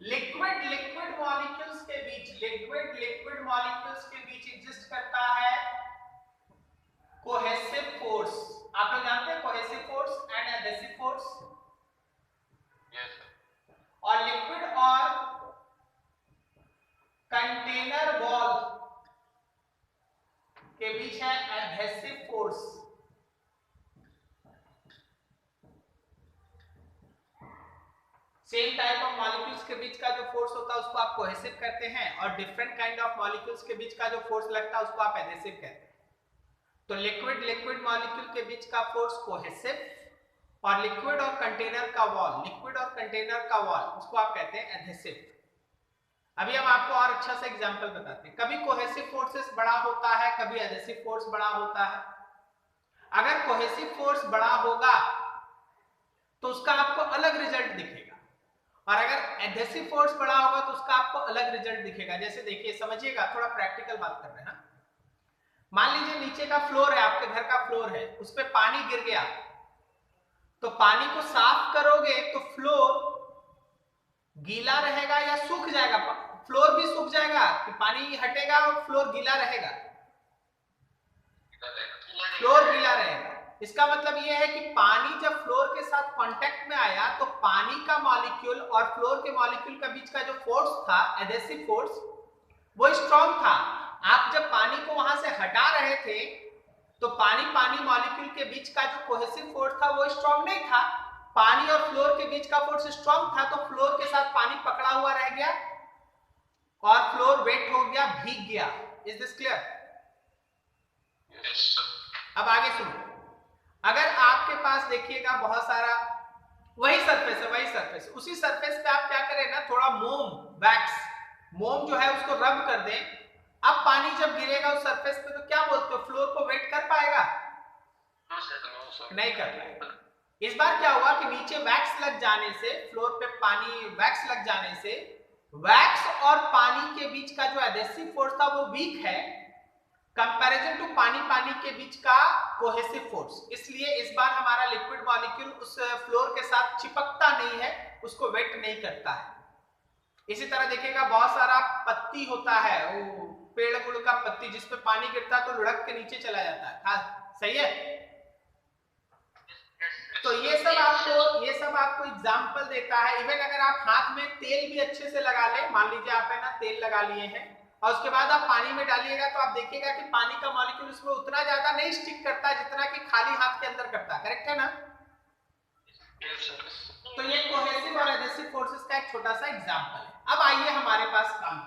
लिक्विड मॉलिक्यूल्स के बीच, लिक्विड मॉलिक्यूल्स के बीच एग्जिस्ट करता है कोहेसिव फोर्स। आप लोग जानते हैं cohesive force and adhesive force? Yes. और लिक्विड और कंटेनर वॉल के बीच है adhesive force. Same type of molecules के बीच का जो फोर्स होता है उसको आप कोहेसिव कहते हैं, और डिफरेंट काइंड ऑफ मॉलिक्यूल्स के बीच का जो फोर्स लगता है उसको आप एडहेसिव कहते हैं। तो लिक्विड मॉलिक्यूल के बीच का फोर्स कोहेसिव, और लिक्विड और कंटेनर का वॉल उसको आप कहते हैं एडहेसिव। अभी हम आपको और अच्छा सा एग्जांपल बताते हैं। कभी कोहेसिव फोर्सेस बड़ा होता है, कभी एडहेसिव फोर्स बड़ा होता है। अगर कोहेसिव फोर्स बड़ा होगा तो उसका आपको अलग रिजल्ट दिखेगा, और अगर एडहेसिव फोर्स बड़ा होगा तो उसका आपको अलग रिजल्ट दिखेगा। जैसे देखिए, समझिएगा, थोड़ा प्रैक्टिकल बात कर रहे हैं ना। मान लीजिए नीचे का फ्लोर है, आपके घर का फ्लोर है, उस पे पानी गिर गया, तो पानी को साफ करोगे तो फ्लोर गीला रहेगा या सूख जाएगा? फ्लोर भी सूख जाएगा कि पानी हटेगा और फ्लोर गीला रहेगा? फ्लोर गीला रहेगा। इसका मतलब यह है कि पानी जब फ्लोर के साथ कांटेक्ट में आया तो पानी का मॉलिक्यूल और फ्लोर के मॉलिक्यूल के बीच का जो फोर्स था, एडहेसिव फोर्स, वो स्ट्रांग था। आप जब पानी को वहां से हटा रहे थे तो पानी मॉलिक्यूल के बीच का जो कोहेसिव फोर्स था वो स्ट्रांग नहीं था। पानी और फ्लोर के बीच का फोर्स स्ट्रांग था, तो फ्लोर के साथ पानी पकड़ा हुआ रह गया और फ्लोर वेट हो गया, भीग गया। Is this clear? Yes sir. अब आगे सुनो। अगर आपके पास देखिएगा बहुत सारा वही सरफेस है, उसी सरफेस पे आप क्या करें ना, थोड़ा मोम जो है उसको रब कर दें। अब पानी जब गिरेगा उस सरफेस पे तो क्या बोलते हो, फ्लोर को वेट कर पाएगा? No sir. नहीं कर पाएगा। इस बार क्या हुआ कि नीचे वैक्स लग जाने से, फ्लोर पे पानी वैक्स लग जाने से, वैक्स और पानी के बीच का जो एडेसिव फोर्स था वो वीक है कंपैरिजन टू पानी पानी के बीच का कोहेसिव फोर्स। इसलिए इस बार हमारा लिक्विड मॉलिक्यूल उस फ्लोर के साथ चिपकता नहीं है, उसको वेट नहीं करता है। इसी तरह देखिएगा बहुत सारा पत्ती होता है, वो पेड़ गुड़ का पत्ती जिस पे पानी गिरता है तो लुढ़क के नीचे चला जाता है। हाँ सही है। तो ये सब आपको एग्जांपल देता है। इवन अगर आप हाथ में तेल भी अच्छे से लगा ले, मान लीजिए आप है ना तेल लगा लिए हैं और उसके बाद आप पानी में डालिएगा तो आप देखिएगा कि पानी का मॉलिक्यूल उसमें उतना ज्यादा नहीं स्टिक करता जितना कि खाली हाथ के अंदर करता है। करेक्ट है ना? तो ये कोहेसिव और एडेसिव फोर्सेस का एक छोटा सा एग्जांपल है। अब आइए हमारे पास काम,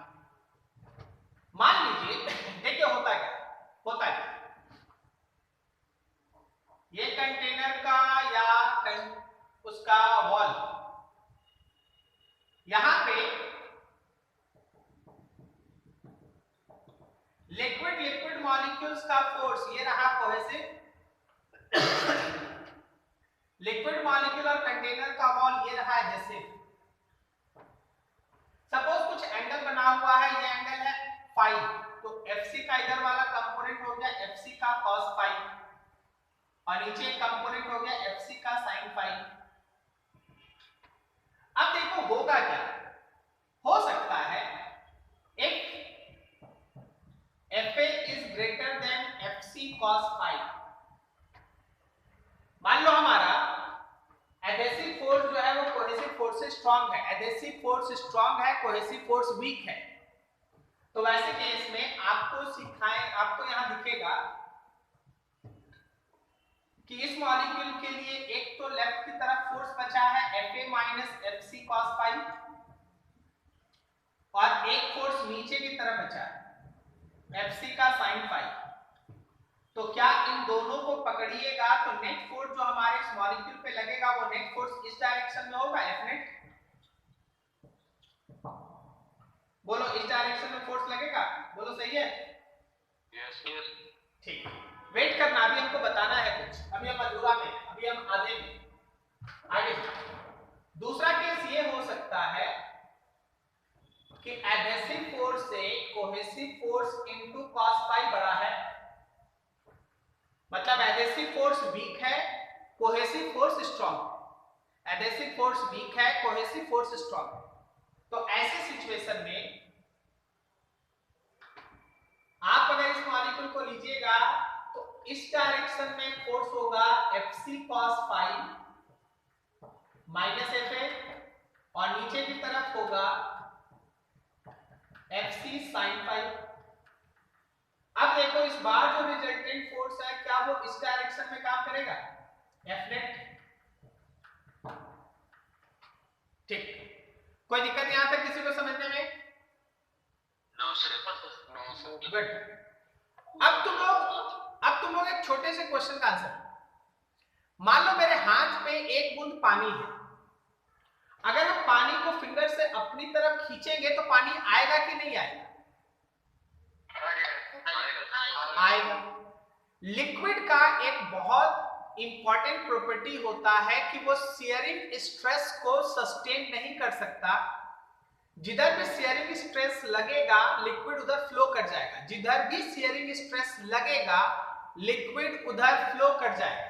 मान लीजिए देखिए होता क्या, ये कंटेनर का या उसका वॉल, यहां पे लिक्विड मॉलिक्यूल्स का फोर्स ये रहा कोहेसिव, लिक्विड मॉलिक्यूल और कंटेनर का वॉल ये रहा एडेसिव। सपोज कुछ एंगल बना हुआ है, ये एंगल है फाई, तो FC का इधर वाला कंपोनेंट हो गया FC का cos फाई और नीचे एक कंपोनेंट हो गया FC का sin फाई। अब देखो होगा क्या, हो सकता है एक FA is greater than FC cos phi. मान लो हमारा एडेसिव फोर्स जो है वो कोहेसिव फोर्स से स्ट्रांग है, एडेसिव फोर्स स्ट्रांग है, कोहेसिव फोर्स वीक है। तो वैसे केस में आपको यहां दिखेगा कि इस मॉलिक्यूल के लिए एक तो लेफ्ट की तरफ फोर्स बचा है FA minus FC cos phi और एक फोर्स नीचे की तरफ बचा है FC का sin फाई। तो क्या इन दोनों को पकड़िएगा तो नेट फोर्स जो हमारे इस मॉलिक्यूल पे लगेगा वो नेट फोर्स इस डायरेक्शन में होगा F नेट। बोलो इस डायरेक्शन में फोर्स लगेगा, बोलो सही है? यस ठीक, वेट करना, अभी हमको बताना है कुछ, अभी हम अधूरा में, अभी हम आधे में आगे। दूसरा केस ये हो सकता है कि एडेसिव फोर्स से cohesive force into cos phi बड़ा है, मतलब एडेसिव फोर्स वीक है, cohesive force strong. Adhesive force weak है, कोहेसिव फोर्स स्ट्रांग। तो ऐसे सिचुएशन में आप अगर इस मॉलिक्यूल को लीजिएगा तो इस डायरेक्शन में फोर्स होगा FC cos phi minus FA और नीचे की तरफ होगा FC sin फाई। अब देखो इस बार जो रिजल्टेंट फोर्स है क्या वो इस डायरेक्शन में काम करेगा F नेट। ठीक, कोई दिक्कत यहां तक किसी को समझने में? No sir. गुड। अब तुम लोग एक छोटे से क्वेश्चन का आंसर, मान लो मेरे हाथ में एक बूंद पानी है, अगर हम पानी को फिंगर से अपनी तरफ खींचेंगे तो पानी आएगा कि नहीं आएगा? आएगा। लिक्विड का एक बहुत इंपॉर्टेंट प्रॉपर्टी होता है कि वो शियरिंग स्ट्रेस को सस्टेन नहीं कर सकता। जिधर भी शियरिंग स्ट्रेस लगेगा लिक्विड उधर फ्लो कर जाएगा, जिधर भी शियरिंग स्ट्रेस लगेगा लिक्विड उधर फ्लो कर जाएगा।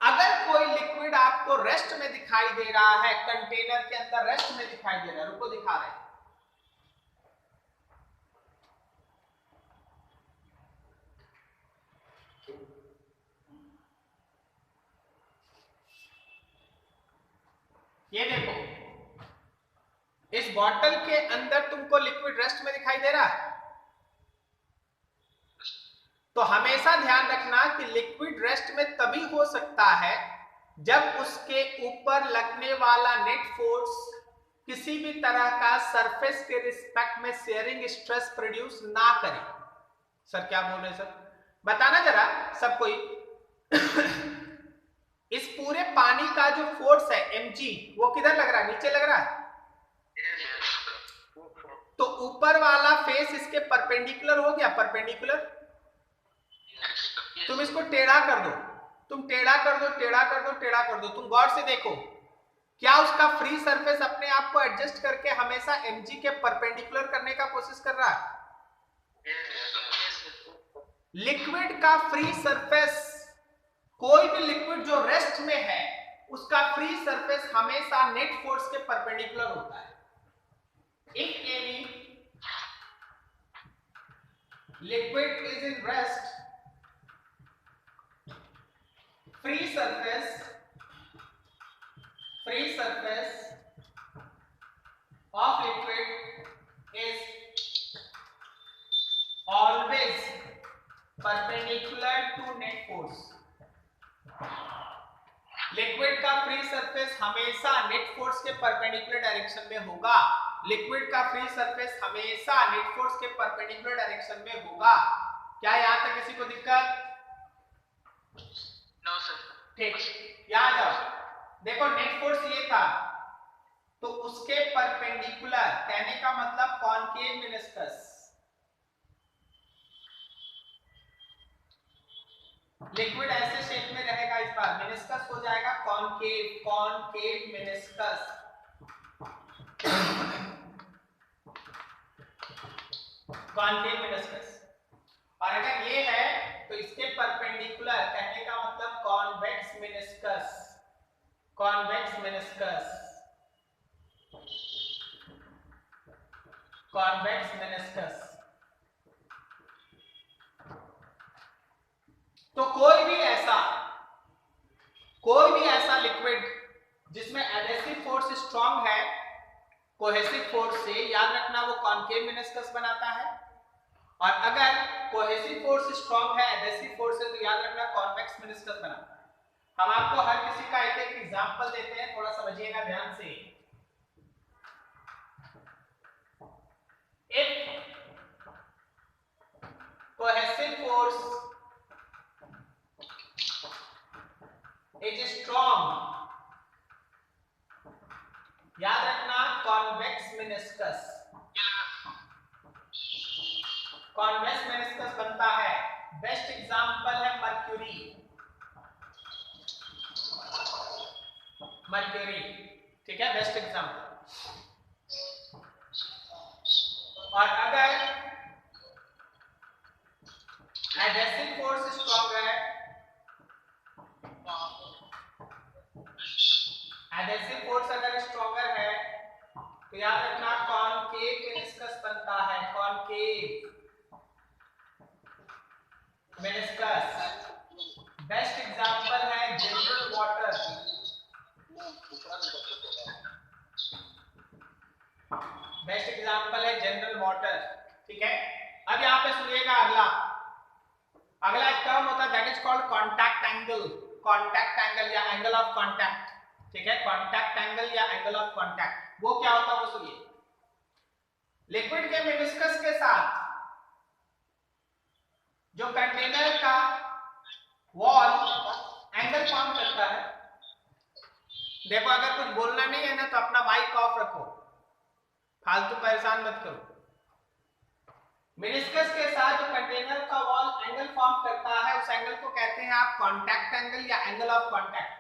अगर कोई लिक्विड आपको रेस्ट में दिखाई दे रहा है, कंटेनर के अंदर रेस्ट में दिखाई दे रहा है, रुको दिखा रहे हैं, ये देखो इस बॉटल के अंदर तुमको लिक्विड रेस्ट में दिखाई दे रहा है। तो हमेशा ध्यान रखना कि लिक्विड रेस्ट में तभी हो सकता है जब उसके ऊपर लगने वाला नेट फोर्स किसी भी तरह का सरफेस के रिस्पेक्ट में शेयरिंग स्ट्रेस प्रोड्यूस ना करे। सर क्या बोल रहे हैं सर, बताना जरा सब कोई। इस पूरे पानी का जो फोर्स है mg वो किधर लग रहा है? नीचे लग रहा है। तो ऊपर वाला फेस इसके परपेंडिकुलर हो गया, परपेंडिकुलर। तुम इसको टेढ़ा कर दो, तुम टेढ़ा कर दो, टेढ़ा कर दो, टेढ़ा कर दो, तुम गौर से देखो, क्या उसका फ्री सरफेस अपने आप को एडजस्ट करके हमेशा mg के परपेंडिकुलर करने का कोशिश कर रहा है? लिक्विड का फ्री सरफेस, कोई भी लिक्विड जो रेस्ट में है उसका फ्री सरफेस हमेशा नेट फोर्स के परपेंडिकुलर होता है। If any liquid is in rest, free surface of liquid is always perpendicular to net force। Liquid का फ्री सरफेस हमेशा नेट फोर्स के परपेंडिकुलर डायरेक्शन में होगा। लिक्विड का फ्री सरफेस हमेशा नेट फोर्स के परपेंडिकुलर डायरेक्शन में होगा। क्या यहां तक किसी को दिक्कत? No sir. ठीक, यहां जाओ, देखो नेट फोर्स ये था, तो उसके परपेंडिकुलर, कहने का मतलब कॉनकेव मेनिस्कस, लिक्विड ऐसे शेप में रहेगा, इस बार मेनिस्कस हो जाएगा concave, concave meniscus. Concave meniscus. और अगर ये है तो इसके परपेंडिकुलर, कहने का मतलब convex meniscus, convex meniscus, convex meniscus. तो कोई भी ऐसा लिक्विड जिसमें एडहेसिव फोर्स स्ट्रांग है, कोहेसिव फोर्स से, याद रखना वो कॉनकेव मेनिस्कस बनाता है। और अगर कोहेसिव फोर्स स्ट्रांग है, एडहेसिव फोर्स है, तो याद रखना कॉन्वेक्स मेनिस्कस बनाता है। हम आपको हर किसी का एक एग्जांपल देते हैं, थोड़ा समझिएगा ध्यान से। If cohesive force is strong, याद रखना कॉन्वेक्स मेनिस्कस, कॉन्वेक्स मेनिस्कस बनता है। बेस्ट एग्जांपल है मर्क्यूरी, मर्क्यूरी, ठीक है, बेस्ट एग्जांपल। और अगर एडहेसिव फोर्स स्ट्रांग है, एडहेसिव फोर्स अगर स्ट्रॉन्गर है, तो याद रखना कॉनकेव मेनिस्कस बनता है, कॉनकेव मेनिस्कस। बेस्ट एग्जांपल है जनरल वाटर, बेस्ट एग्जांपल है जनरल वाटर, ठीक है। अब यहां पे सुनिएगा, अगला एक टर्म होता है that is called contact angle, contact angle या एंगल ऑफ कांटेक्ट, ठीक है, कांटेक्ट एंगल या एंगल ऑफ कांटेक्ट। वो क्या होता है वो सुनिए। लिक्विड के मेनिस्कस के साथ जो कंटेनर का वॉल एंगल फॉर्म करता है, देखो अगर कुछ बोलना नहीं है ना तो अपना माइक ऑफ रखो, फालतू परेशान मत करो। मेनिस्कस के साथ जो कंटेनर का वॉल एंगल फॉर्म करता है, उस एंगल को कहते हैं आप कांटेक्ट एंगल या एंगल ऑफ कांटेक्ट।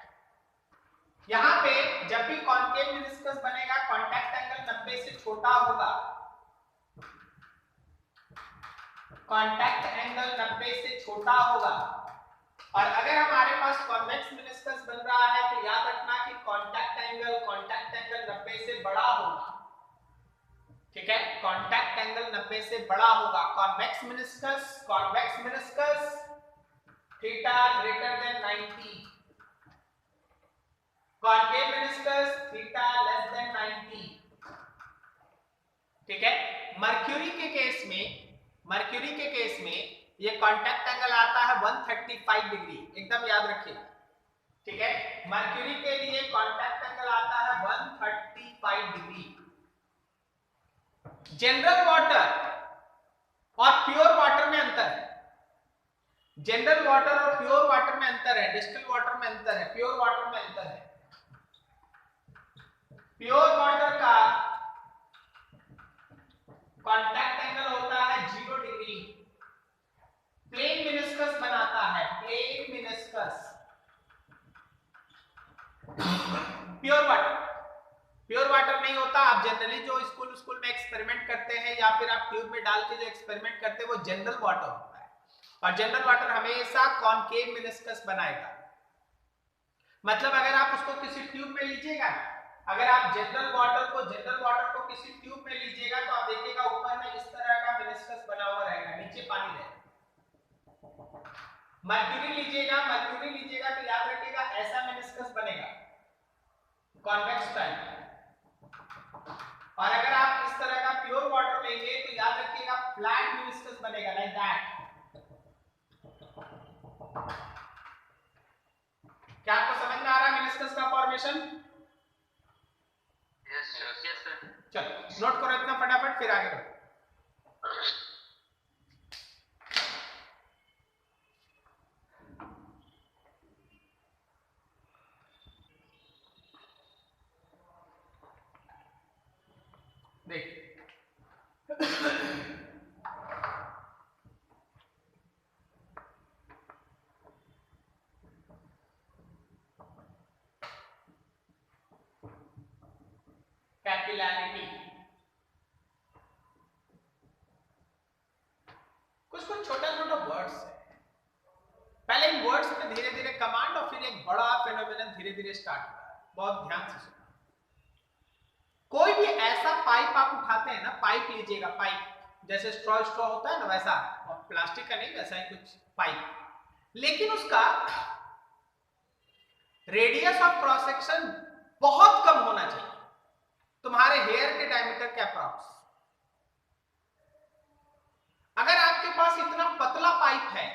यहां पे जब भी कॉनकेव मेनिस्कस बनेगा, कांटेक्ट एंगल 90 से छोटा होगा, कांटेक्ट एंगल 90 से छोटा होगा। और अगर हमारे पास कॉन्वेक्स मेनिस्कस बन रहा है तो याद रखना कि कांटेक्ट एंगल 90 से बड़ा होगा, ठीक है, कांटेक्ट एंगल 90 से बड़ा होगा। Convex meniscus theta greater than 90, concave meniscus theta less than 90, ठीक है। मर्क्यूरी के केस में ये कांटेक्ट एंगल आता है 135 डिग्री, एकदम याद रखिए, ठीक है। मर्क्यूरी के लिए कांटेक्ट एंगल आता है 135 डिग्री। जनरल वाटर और प्योर वाटर में अंतर है, जनरल वाटर और प्योर वाटर में अंतर है, डिस्टिल वाटर में अंतर है, प्योर वाटर में अंतर है। प्योर वाटर का कांटेक्ट एंगल होता है 0 डिग्री, प्लेन मेनिस्कस बनाता है, प्लेन मेनिस्कस, प्योर वाटर नहीं होता। आप जनरली जो स्कूल में एक्सपेरिमेंट करते हैं या फिर आप ट्यूब में डाल के जो एक्सपेरिमेंट करते हैं वो जनरल वाटर होता है, और जनरल वाटर हमेशा कॉनकेव मेनिस्कस बनाएगा। मतलब अगर आप उसको किसी ट्यूब में लीजिएगा, अगर आप जनरल वाटर को किसी ट्यूब में लीजिएगा तो आप देखिएगा ऊपर में इस तरह का मेनिस्कस बना हुआ रहेगा, नीचे पानी रहेगा। मर्क्यूरी लीजिएगा तो याद रखिएगा ऐसा मेनिस्कस बनेगा, कॉन्वेक्स टाइप। और अगर आप इस तरह का प्योर वाटर लेंगे तो याद रखिएगा फ्लैट मेनिस्कस बनेगा, लाइक दैट। क्या आपको समझ में आ रहा है मेनिस्कस का फॉर्मेशन? Yes sir. चलो नोट करो इतना फटाफट, फिर आगे बढ़ो। देख कैपिलैरिटी, कुछ छोटा वर्ड्स है। पहले इन वर्ड्स पे धीरे धीरे कमांड और फिर एक बड़ा फेनोमेनन धीरे धीरे स्टार्ट होता है। बहुत ध्यान से सुनो। कोई भी ऐसा पाइप आप उठाते हैं ना, पाइप लीजिएगा, पाइप जैसे स्ट्रॉ होता है ना वैसा, और प्लास्टिक का नहीं, वैसा ही कुछ पाइप, लेकिन उसका रेडियस ऑफ क्रॉस सेक्शन बहुत कम होना चाहिए, तुम्हारे हेयर के डायमीटर के अप्रॉक्स। अगर आपके पास इतना पतला पाइप है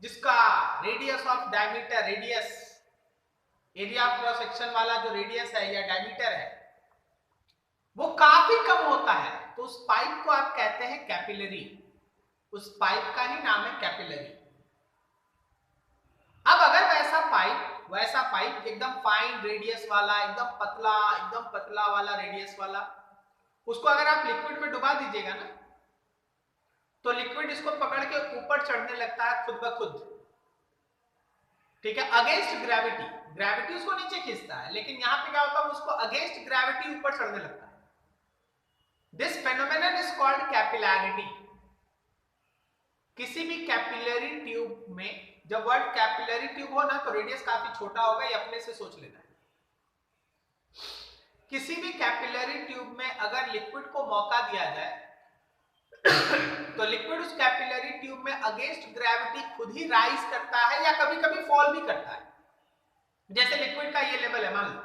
जिसका radius of diameter, radius area of cross section वाला जो रेडियस है या डायमीटर है वो काफी कम होता है, तो उस पाइप को आप कहते हैं कैपिलरी। उस पाइप का ही नाम है कैपिलरी। अब अगर वैसा पाइप एकदम फाइन रेडियस वाला, एकदम पतला वाला रेडियस वाला, उसको अगर आप लिक्विड में डुबा दीजिएगा ना तो लिक्विड इसको पकड़ के ऊपर चढ़ने लगता है खुद ब खुद, ठीक है, अगेंस्ट ग्रेविटी। ग्रेविटी उसको नीचे खींचता है, लेकिन यहां पे क्या होता है, उसको अगेंस्ट ग्रेविटी ऊपर चढ़ने लगता है। This phenomenon is called capillarity. किसी भी कैपिलरी ट्यूब में, जब वर्ड कैपिलरी ट्यूब हो ना तो रेडियस काफी छोटा होगा, ये अपने से सोच लेना है। किसी भी कैपिलरी ट्यूब में अगर लिक्विड को मौका दिया जाए तो लिक्विड उस कैपिलरी ट्यूब में अगेंस्ट ग्रेविटी खुद ही राइज करता है या कभी कभी फॉल भी करता है। जैसे लिक्विड का ये लेवल है मान लो,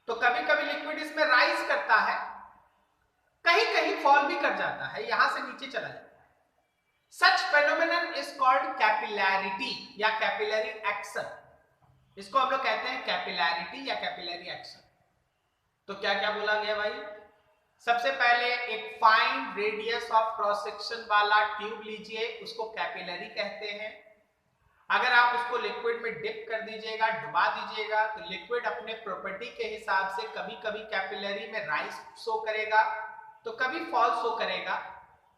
तो कभी कभी लिक्विड इसमें राइज करता है, कहीं कहीं फॉल भी कर जाता है, यहां से नीचे चला जाता है। सच फेनोमेनन इज कॉल्ड कैपिलैरिटी या कैपिलरी एक्शन। इसको हम लोग कहते हैं कैपिलैरिटी या कैपिलरी एक्शन। तो क्या क्या बोला गया भाई? सबसे पहले एक fine radius of cross section वाला ट्यूब लीजिए, उसको कैपिलरी कहते हैं। अगर आप उसको लिक्विड में डिप कर दीजिएगा, डुबा दीजिएगा, तो लिक्विड अपने प्रॉपर्टी के हिसाब से कभी कभी कैपिलरी में राइज शो करेगा तो कभी फॉल शो करेगा।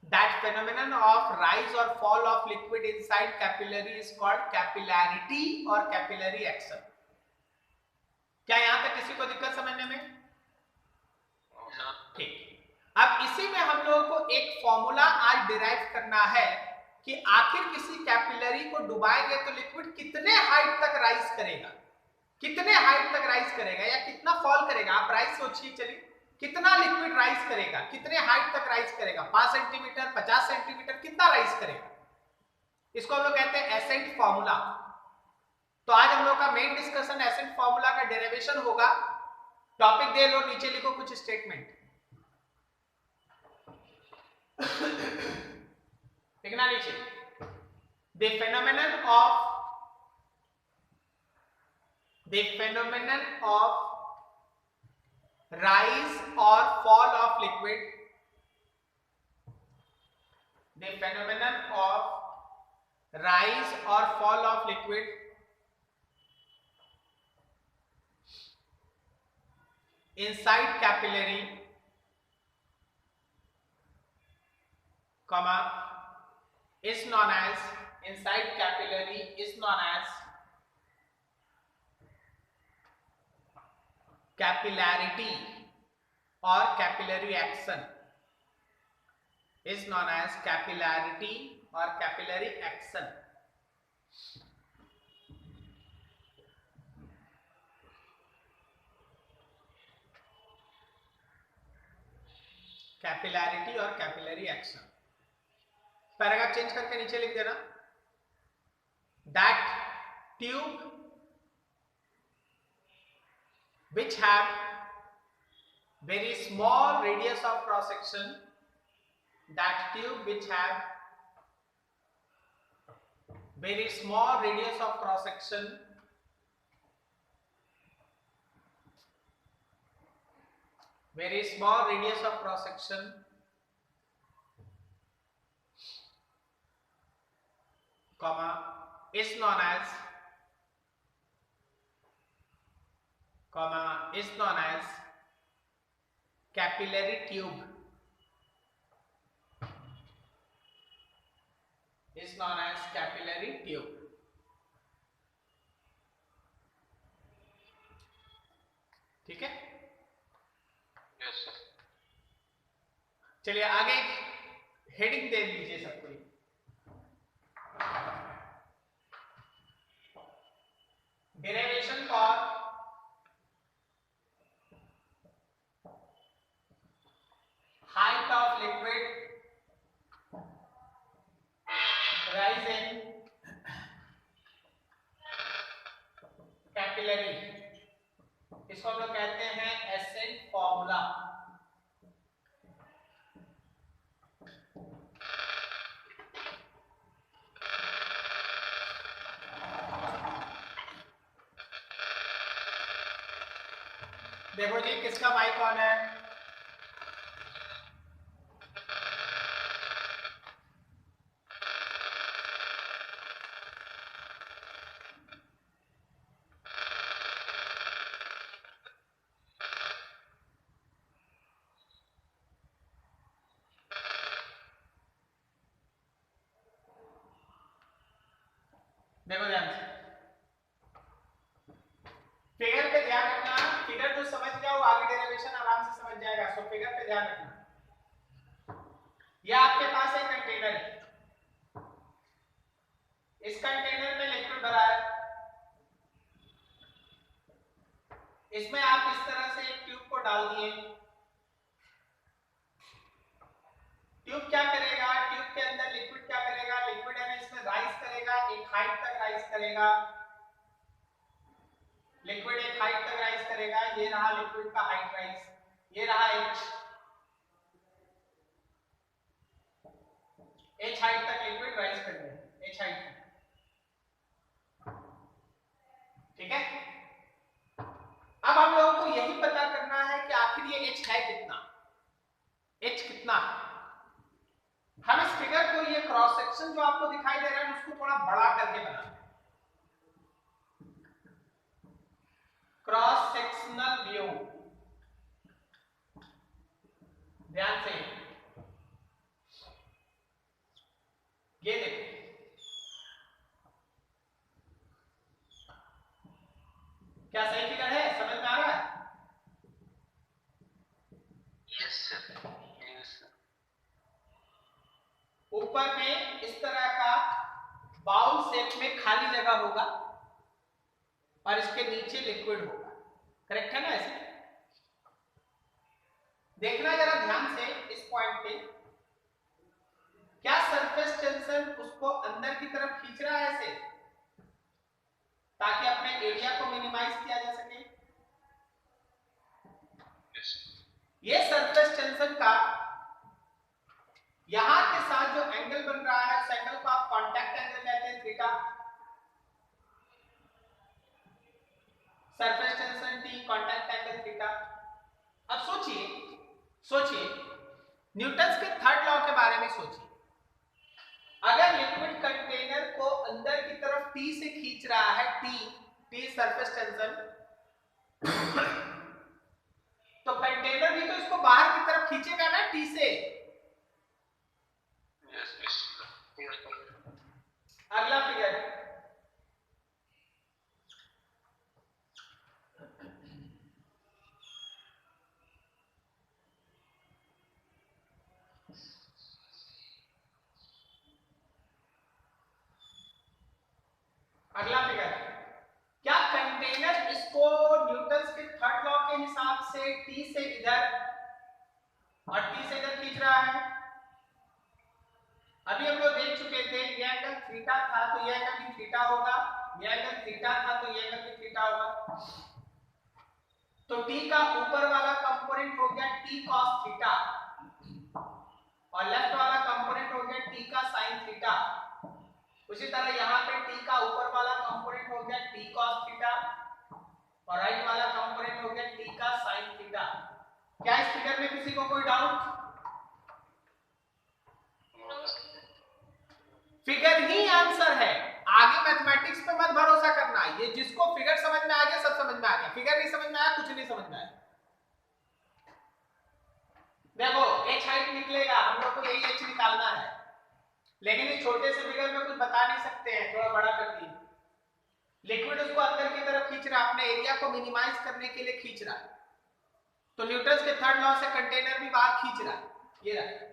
दैट फेनोमेनन ऑफ राइज और fall of liquid inside capillary is called capillarity और कैपिलरी एक्शन। क्या यहां तक किसी को दिक्कत समझने में? ठीक। अब इसी में हम लोगों को एक फॉर्मूला आज डिराइव करना है कि आखिर किसी कैपिलरी को डुबाएंगे तो लिक्विड कितने हाइट तक राइज करेगा, कितने हाइट तक राइज करेगा या कितना फॉल करेगा। आप राइज सोचिए, चलिए कितना लिक्विड राइज करेगा, कितने हाइट तक राइज करेगा, 5 सेंटीमीटर, 50 सेंटीमीटर, कितना राइज करेगा। इसको हम लोग कहते हैं एसेंट फॉर्मूला। तो आज हम लोग का मेन डिस्कशन एसेंट फॉर्मूला का डेरिवेशन होगा। टॉपिक दे लो, नीचे लिखो कुछ स्टेटमेंट, लिखना नीचे। The phenomenon of rise or fall of liquid, the phenomenon of rise or fall of liquid inside capillary, comma, is known as, inside capillary is known as capillarity और capillary action is known as capillarity और capillary action. Capillarity और capillary action. Paragraph change करके नीचे लिख देना, that tube which have very small radius of cross section, that tube which have very small radius of cross section, very small radius of cross section, comma, is known as capillary tube, is known as capillary tube। ठीक है, yes sir. चलिए आगे heading दे लीजिए सबको। Derivation for height of liquid rise in capillary, इसको हम लोग कहते हैं एसेंट फॉर्मूला। देखो जी किसका माइक ऑन है? देखो ध्यान से, फिगर पे ध्यान रखना। फिगर जो समझ गया वो आगे डेरिवेशन आराम से समझ जाएगा। सो फिगर पे ध्यान रखना। यह आपके पास एक कंटेनर है, इस कंटेनर में लिक्विड भरा है, इसमें आप इस तरह से एक ट्यूब को डाल दिए। ट्यूब क्या करेगा? ट्यूब के अंदर लिक्विड क्या करेगा? लिक्विड है ना, इसमें राइज करेगा, एक हाइट तक राइज करेगा। लिक्विड एक हाइट तक राइज करेगा। ये रहा लिक्विड का हाइट राइज, ये रहा h हाइट तक लिक्विड राइज कर देगा, h हाइट तक। ठीक है, अब हम लोगों को यही पता करना है कि आखिर ये h है कितना, h कितना है। हम इस फिगर को, ये क्रॉस सेक्शन जो आपको दिखाई दे रहा है उसको थोड़ा बड़ा करके बनाते हैं। क्रॉस सेक्शनल व्यू, ध्यान से ये देखो, क्या सही फिगर है? समझ में आ रहा है? Yes sir. ऊपर में इस तरह का बाउल शेप में खाली जगह होगा और इसके नीचे लिक्विड होगा। करेक्ट है ना? ऐसे देखना जरा ध्यान से इस पॉइंट पे, क्या सरफेस टेंशन उसको अंदर की तरफ खींच रहा है ऐसे, ताकि अपने एरिया को मिनिमाइज किया जा सके। ये सरफेस टेंशन का यहां के साथ जो एंगल बन रहा है, उस एंगल को आप कांटेक्ट एंगल कहते हैं, theta. Surface tension T, contact angle theta. अब सोचिए न्यूटन के थर्ड लॉ के बारे में सोचिए। अगर लिक्विड कंटेनर को अंदर की तरफ T से खींच रहा है, T सरफेस टेंशन, तो कंटेनर भी तो इसको बाहर की तरफ खींचेगा ना T से। अगला फिगर, से टी से इधर और टी से इधर खींच रहा है। अभी हम लोग देख चुके थे ये एंगल थीटा था तो ये एंगल भी थीटा होगा, ये एंगल थीटा था तो ये एंगल भी थीटा होगा। तो t का ऊपर वाला कंपोनेंट हो गया t cos थीटा और लेफ्ट वाला कंपोनेंट हो गया t का sin थीटा। उसी तरह यहाँ पे t का ऊपर वाला कंपोनेंट हो गया t cos थीटा और राइट वाला कंपोनेंट हो गया t का sin थीटा। क्या इस फिगर में किसी को कोई डाउट? फिगर ही आंसर है, आगे मैथमेटिक्स पे मत भरोसा करना। ये जिसको फिगर समझ में आ गया सब समझ में आ गया, फिगर नहीं समझ में आया कुछ नहीं समझ में आया। देखो h हाइट निकलेगा, हम लोग को यही h निकालना है, लेकिन इस छोटे से फिगर में कुछ बता नहीं सकते हैं, थोड़ा बड़ा कर दिए। लिक्विड उसको अंदर की तरफ खींच रहा, अपने एरिया को मिनिमाइज करने के लिए खींच रहा। तो न्यूटन के थर्ड लॉ से कंटेनर भी बाहर खींच रहा, ये रहा।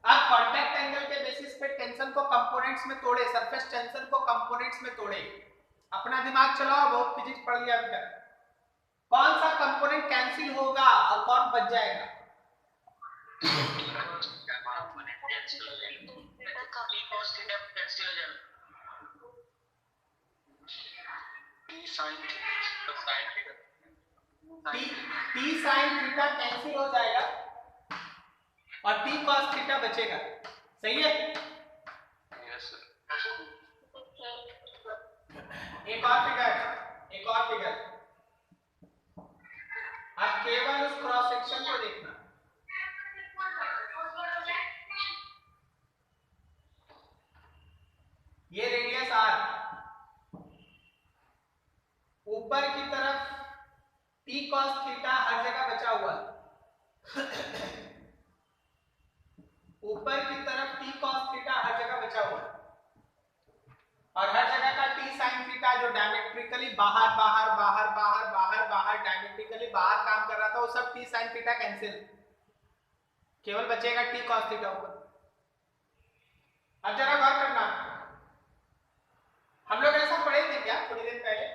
अब कांटेक्ट एंगल के बेसिस पे टेंशन को कंपोनेंट्स में तोड़े, सरफेस टेंशन को कंपोनेंट्स में तोड़े। अपना दिमाग चलाओ, बहुत फिजिक्स पढ़ लिया अभी तक। कौन सा कंपोनेंट कैंसिल होगा और कौन बच जाएगा? टी साइन थीटा कैंसिल हो जाएगा और टी कॉस थीटा बचेगा। सही है? Yes sir. एक और फिगर आप केवल उस क्रॉस सेक्शन को देखना। ये रेडियस r, ऊपर की तरफ t cos थीटा हर जगह बचा हुआ है। ऊपर की तरफ t cos थीटा हर जगह बचा हुआ है और हर जगह का t sin थीटा जो डायमेट्रिकली बाहर डायमेट्रिकली बाहर काम कर रहा था, वो सब t sin थीटा कैंसिल, केवल बचेगा t cos थीटा ऊपर। अब जरा गौर करना, हम लोग ऐसा पढ़े थे क्या थोड़ी देर पहले?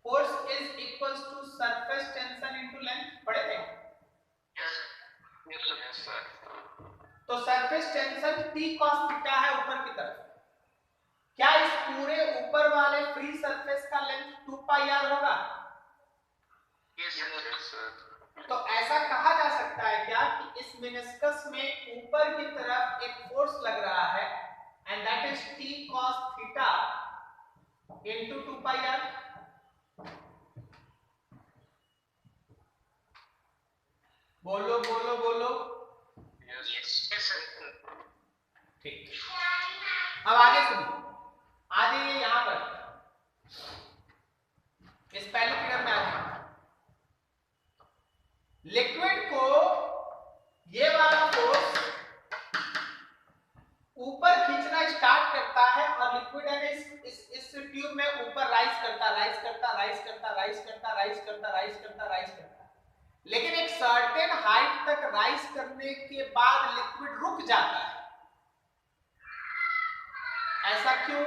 Force is equals to surface tension into length, पढ़े थे? Yes sir. तो surface tension t cos theta है ऊपर की तरफ। क्या इस पूरे ऊपर वाले फ्री सरफेस का लेंथ 2 पाई r होगा? Yes sir. तो ऐसा कहा जा सकता है क्या कि इस मेनिस्कस में ऊपर की तरफ एक फोर्स लग रहा है and that is t cos theta into 2 pi r। बोलो बोलो बोलो। Yes sir. ठीक, अब आगे सुनिए, आ जाइए यहां पर, इस पहले फिगर में आ जाइए। लिक्विड को ये वाला फोर्स ऊपर खींचना स्टार्ट करता है और लिक्विड है इस ट्यूब में ऊपर राइज करता। लेकिन एक सर्टेन हाइट तक राइज करने के बाद लिक्विड रुक जाता है। ऐसा क्यों?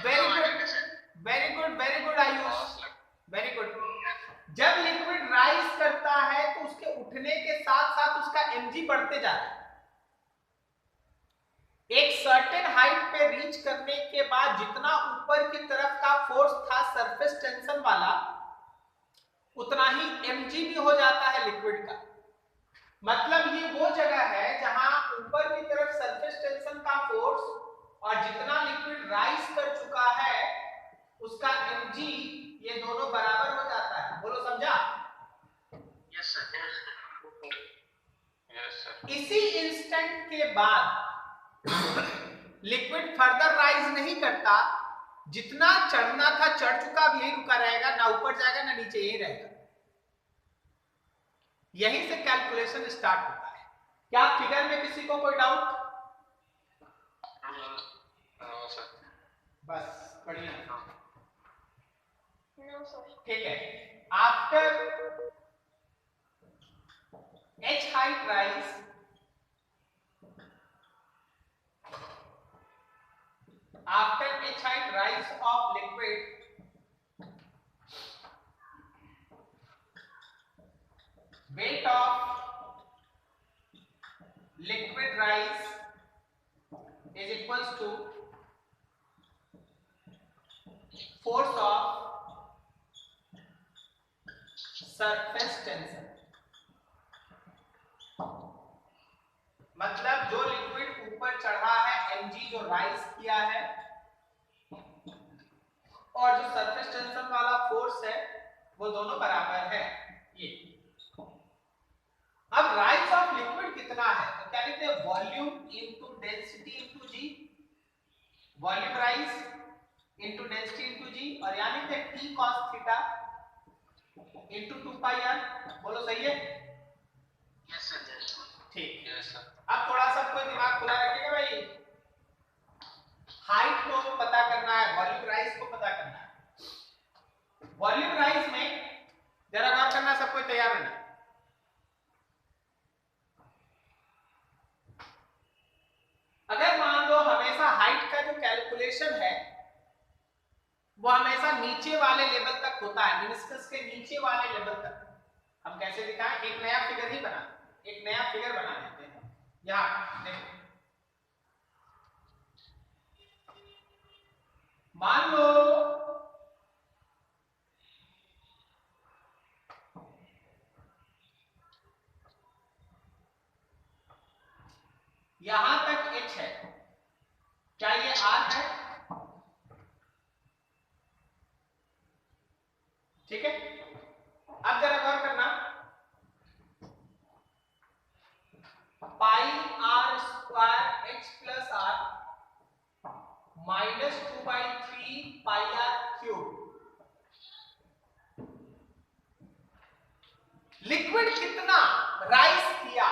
Very good Ayush, very good. जब लिक्विड राइज करता है तो उसके उठने के साथ साथ उसका mg बढ़ते जा रहा है। एक सर्टेन हाइट पे रीच करने के बाद जितना ऊपर की तरफ का फोर्स था सरफेस टेंशन वाला, उतना ही mg भी हो जाता है लिक्विड का। मतलब ये वो जगह है जहां ऊपर की तरफ सरफेस टेंशन का फोर्स और जितना लिक्विड राइज कर चुका है उसका mg, ये दोनों बराबर हो जाता है। बोलो समझा? Yes sir. Yes sir. इसी इंस्टेंट के बाद लिक्विड फर्दर राइज नहीं करता, जितना चढ़ना था चढ़ चुका, अब यही रुका रहेगा, ना ऊपर जाएगा ना नीचे, यही रहेगा। यहीं से कैलकुलेशन स्टार्ट होता है। क्या फिगर में किसी को कोई डाउट? No sir. बस बढ़िया, No, sir. ठीक है। After h height rise, after h height rise liquid rise is equals to force of surface tension। मतलब जो लिक्विड ऊपर चढ़ा है mg जो राइज किया है और जो सरफेस टेंशन वाला फोर्स है वो दोनों बराबर है। ये अब राइज ऑफ लिक्विड कितना है तो क्या लिखते हैं volume into density into g, volume rise into density into g, और यहां लिखते हैं t cos theta into 2 pi r। बोलो सही है? Yes sir. ठीक। Yes sir. अब थोड़ा सा कोई दिमाग खुला रखिएगा भाई, हाइट को पता करना है, वॉल्यूम राइज को पता करना है। वॉल्यूम राइज में जरा गौर करना, सब कोई तैयार रहना। अगर मान लो हमेशा हाइट का जो कैलकुलेशन है वो हमेशा नीचे वाले लेवल तक होता है, मिनिस्कस के नीचे वाले लेवल तक। हम कैसे दिखाएं? एक नया फिगर ही बना, एक नया फिगर बना लेते हैं। यहां देखो, मान लो यहां तक h है, क्या ये r है? ठीक है। अब जरा गौर करना, पाई r square h plus r minus 2/3 पाई r क्यूब। लिक्विड कितना राइज किया,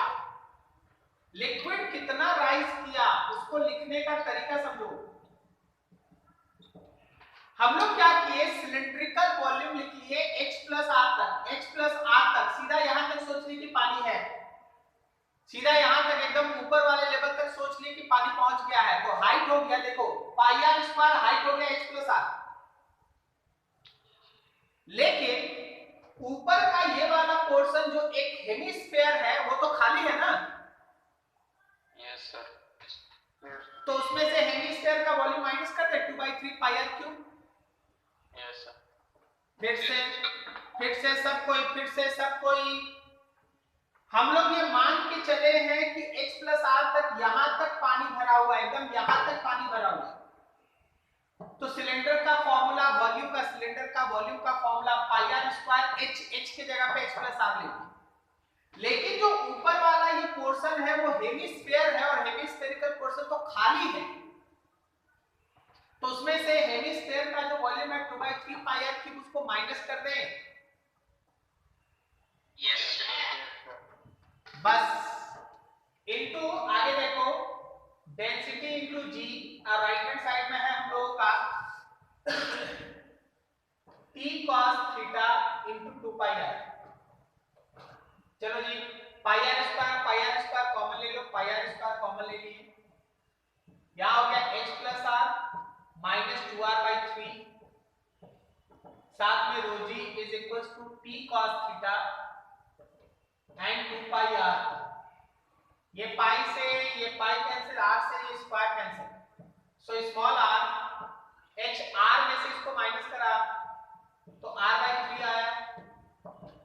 लिक्विड कितना राइज किया उसको लिखने का तरीका समझो। हम लोग क्या किए, सिलिंड्रिकल वॉल्यूम लिख लिए h प्लस r तक, h प्लस r तक, सीधा यहां तक सोच लिए कि पानी है, सीधा यहां तक एकदम ऊपर वाले लेवल तक सोच लिए कि पानी पहुंच गया है। तो हाइट हो गया, देखो पाई r स्क्वायर हाइट हो गया h प्लस r। लेकिन ऊपर का ये वाला पोर्शन जो एक हेमिस्फीयर है वो तो खाली है ना। Yes sir. तो उसमें से हेमिस्फीयर का वॉल्यूम माइनस कर दे 2/3 पाई r क्यूब। Yes sir. फिर से सब कोई हम लोग ये मान के चले हैं कि h प्लस r तक यहां तक पानी भरा हुआ है, एकदम यहां तक पानी भरा हुआ है। तो सिलेंडर का फॉर्मूला, वॉल्यूम का, सिलेंडर का वॉल्यूम का फॉर्मूला पाई r स्क्वायर h के जगह पे h प्लस r लेंगे। लेकिन जो ऊपर वाला ये पोर्शन है वो हेमिस्फीयर है और हेमिस्फेरिकल पोर्शन तो खाली है, तो उसमें से हेमिस्फीयर का जो वॉल्यूम है 2/3 पाई r क्यूब उसको माइनस कर दें। Yes sir. बस इनटू आगे देखो डेंसिटी इनटू जी, और राइट हैंड साइड में है हम लोगों का t cos theta into 2 pi r। चलो जी, पाई r स्क्वायर कॉमन ले लो, पाई r स्क्वायर कॉमन ले लिए, यहां हो गया h plus r minus 2r/3, साथ में rho g is equals to t cos theta and 2 pi r। ये पाई से ये पाई कैंसिल, r से ये square cancel, so small r h r में से इसको माइनस करा तो r/3 आया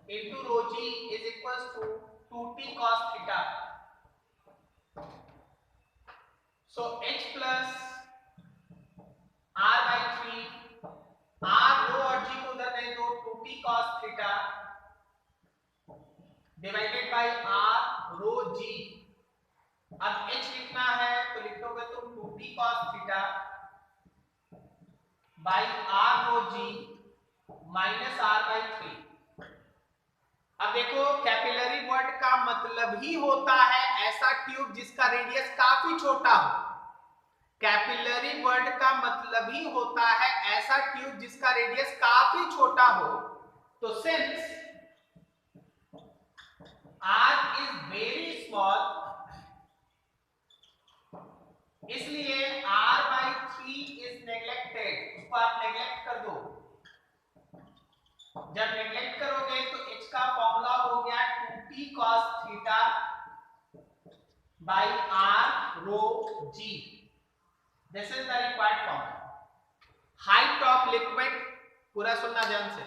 into rho g is equals to 2t cos theta. So h plus r/3, r rho और g को उधर दे दो, 2t cos theta divided by r rho g। अब h लिखना है तो लिखोगे तुम 2t cos theta by r rho g minus r/3। अब देखो कैपिलरी वर्ड का मतलब ही होता है ऐसा ट्यूब जिसका रेडियस काफी छोटा हो। कैपिलरी वर्ड का मतलब ही होता है ऐसा ट्यूब जिसका रेडियस काफी छोटा हो। तो since r is very small, इसलिए r/3 is neglected, उसको आप नेग्लेक्ट कर दो। जब नेग्लेक्ट करोगे तो h का फॉर्मूला हो गया 2t cos theta by r rho g. This is the required formula. Height of liquid, पूरा सुनना ध्यान से.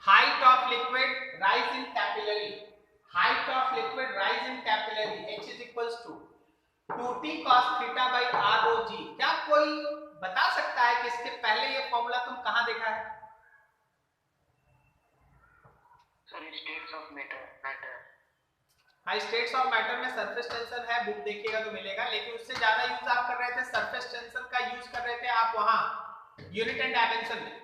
Height of liquid rise in capillary. Height of liquid rise in capillary. H is equals to 2t cos theta by r rho g. क्या कोई बता सकता है कि इसके पहले ये फॉर्मूला तुम कहां देखा है? सर स्टेट्स ऑफ मैटर हाँ, स्टेट्स ऑफ मैटर में सरफेस टेंशन है, बुक देखिएगा तो मिलेगा, लेकिन उससे ज्यादा यूज आप कर रहे थे सरफेस टेंशन का यूज कर रहे थे आप वहां यूनिट एंड डायमेंशन में.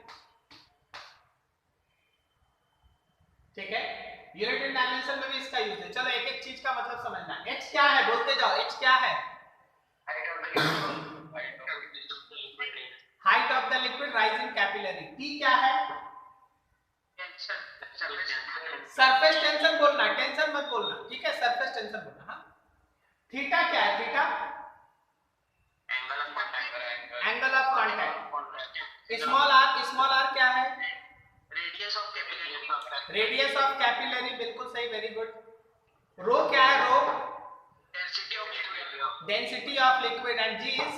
ठीक है, यूनिट एंड डायमेंशन में भी इसका यूज है. चलो एक एक चीज का मतलब समझना. h क्या है बोलते जाओ. h क्या है? Height of the liquid rise in capillary. t क्या है? सरफेस टेंशन बोलना, टेंशन मत बोलना. ठीक है, सरफेस टेंशन बोलना. हाँ, थीटा क्या है? Theta angle of contact. Small r क्या है? Radius of capillary. बिल्कुल सही, वेरी गुड. रो क्या है? Rho density of liquid and g is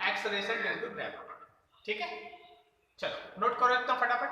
acceleration due to gravity. ठीक है, चलो नोट करो एकदम फटाफट.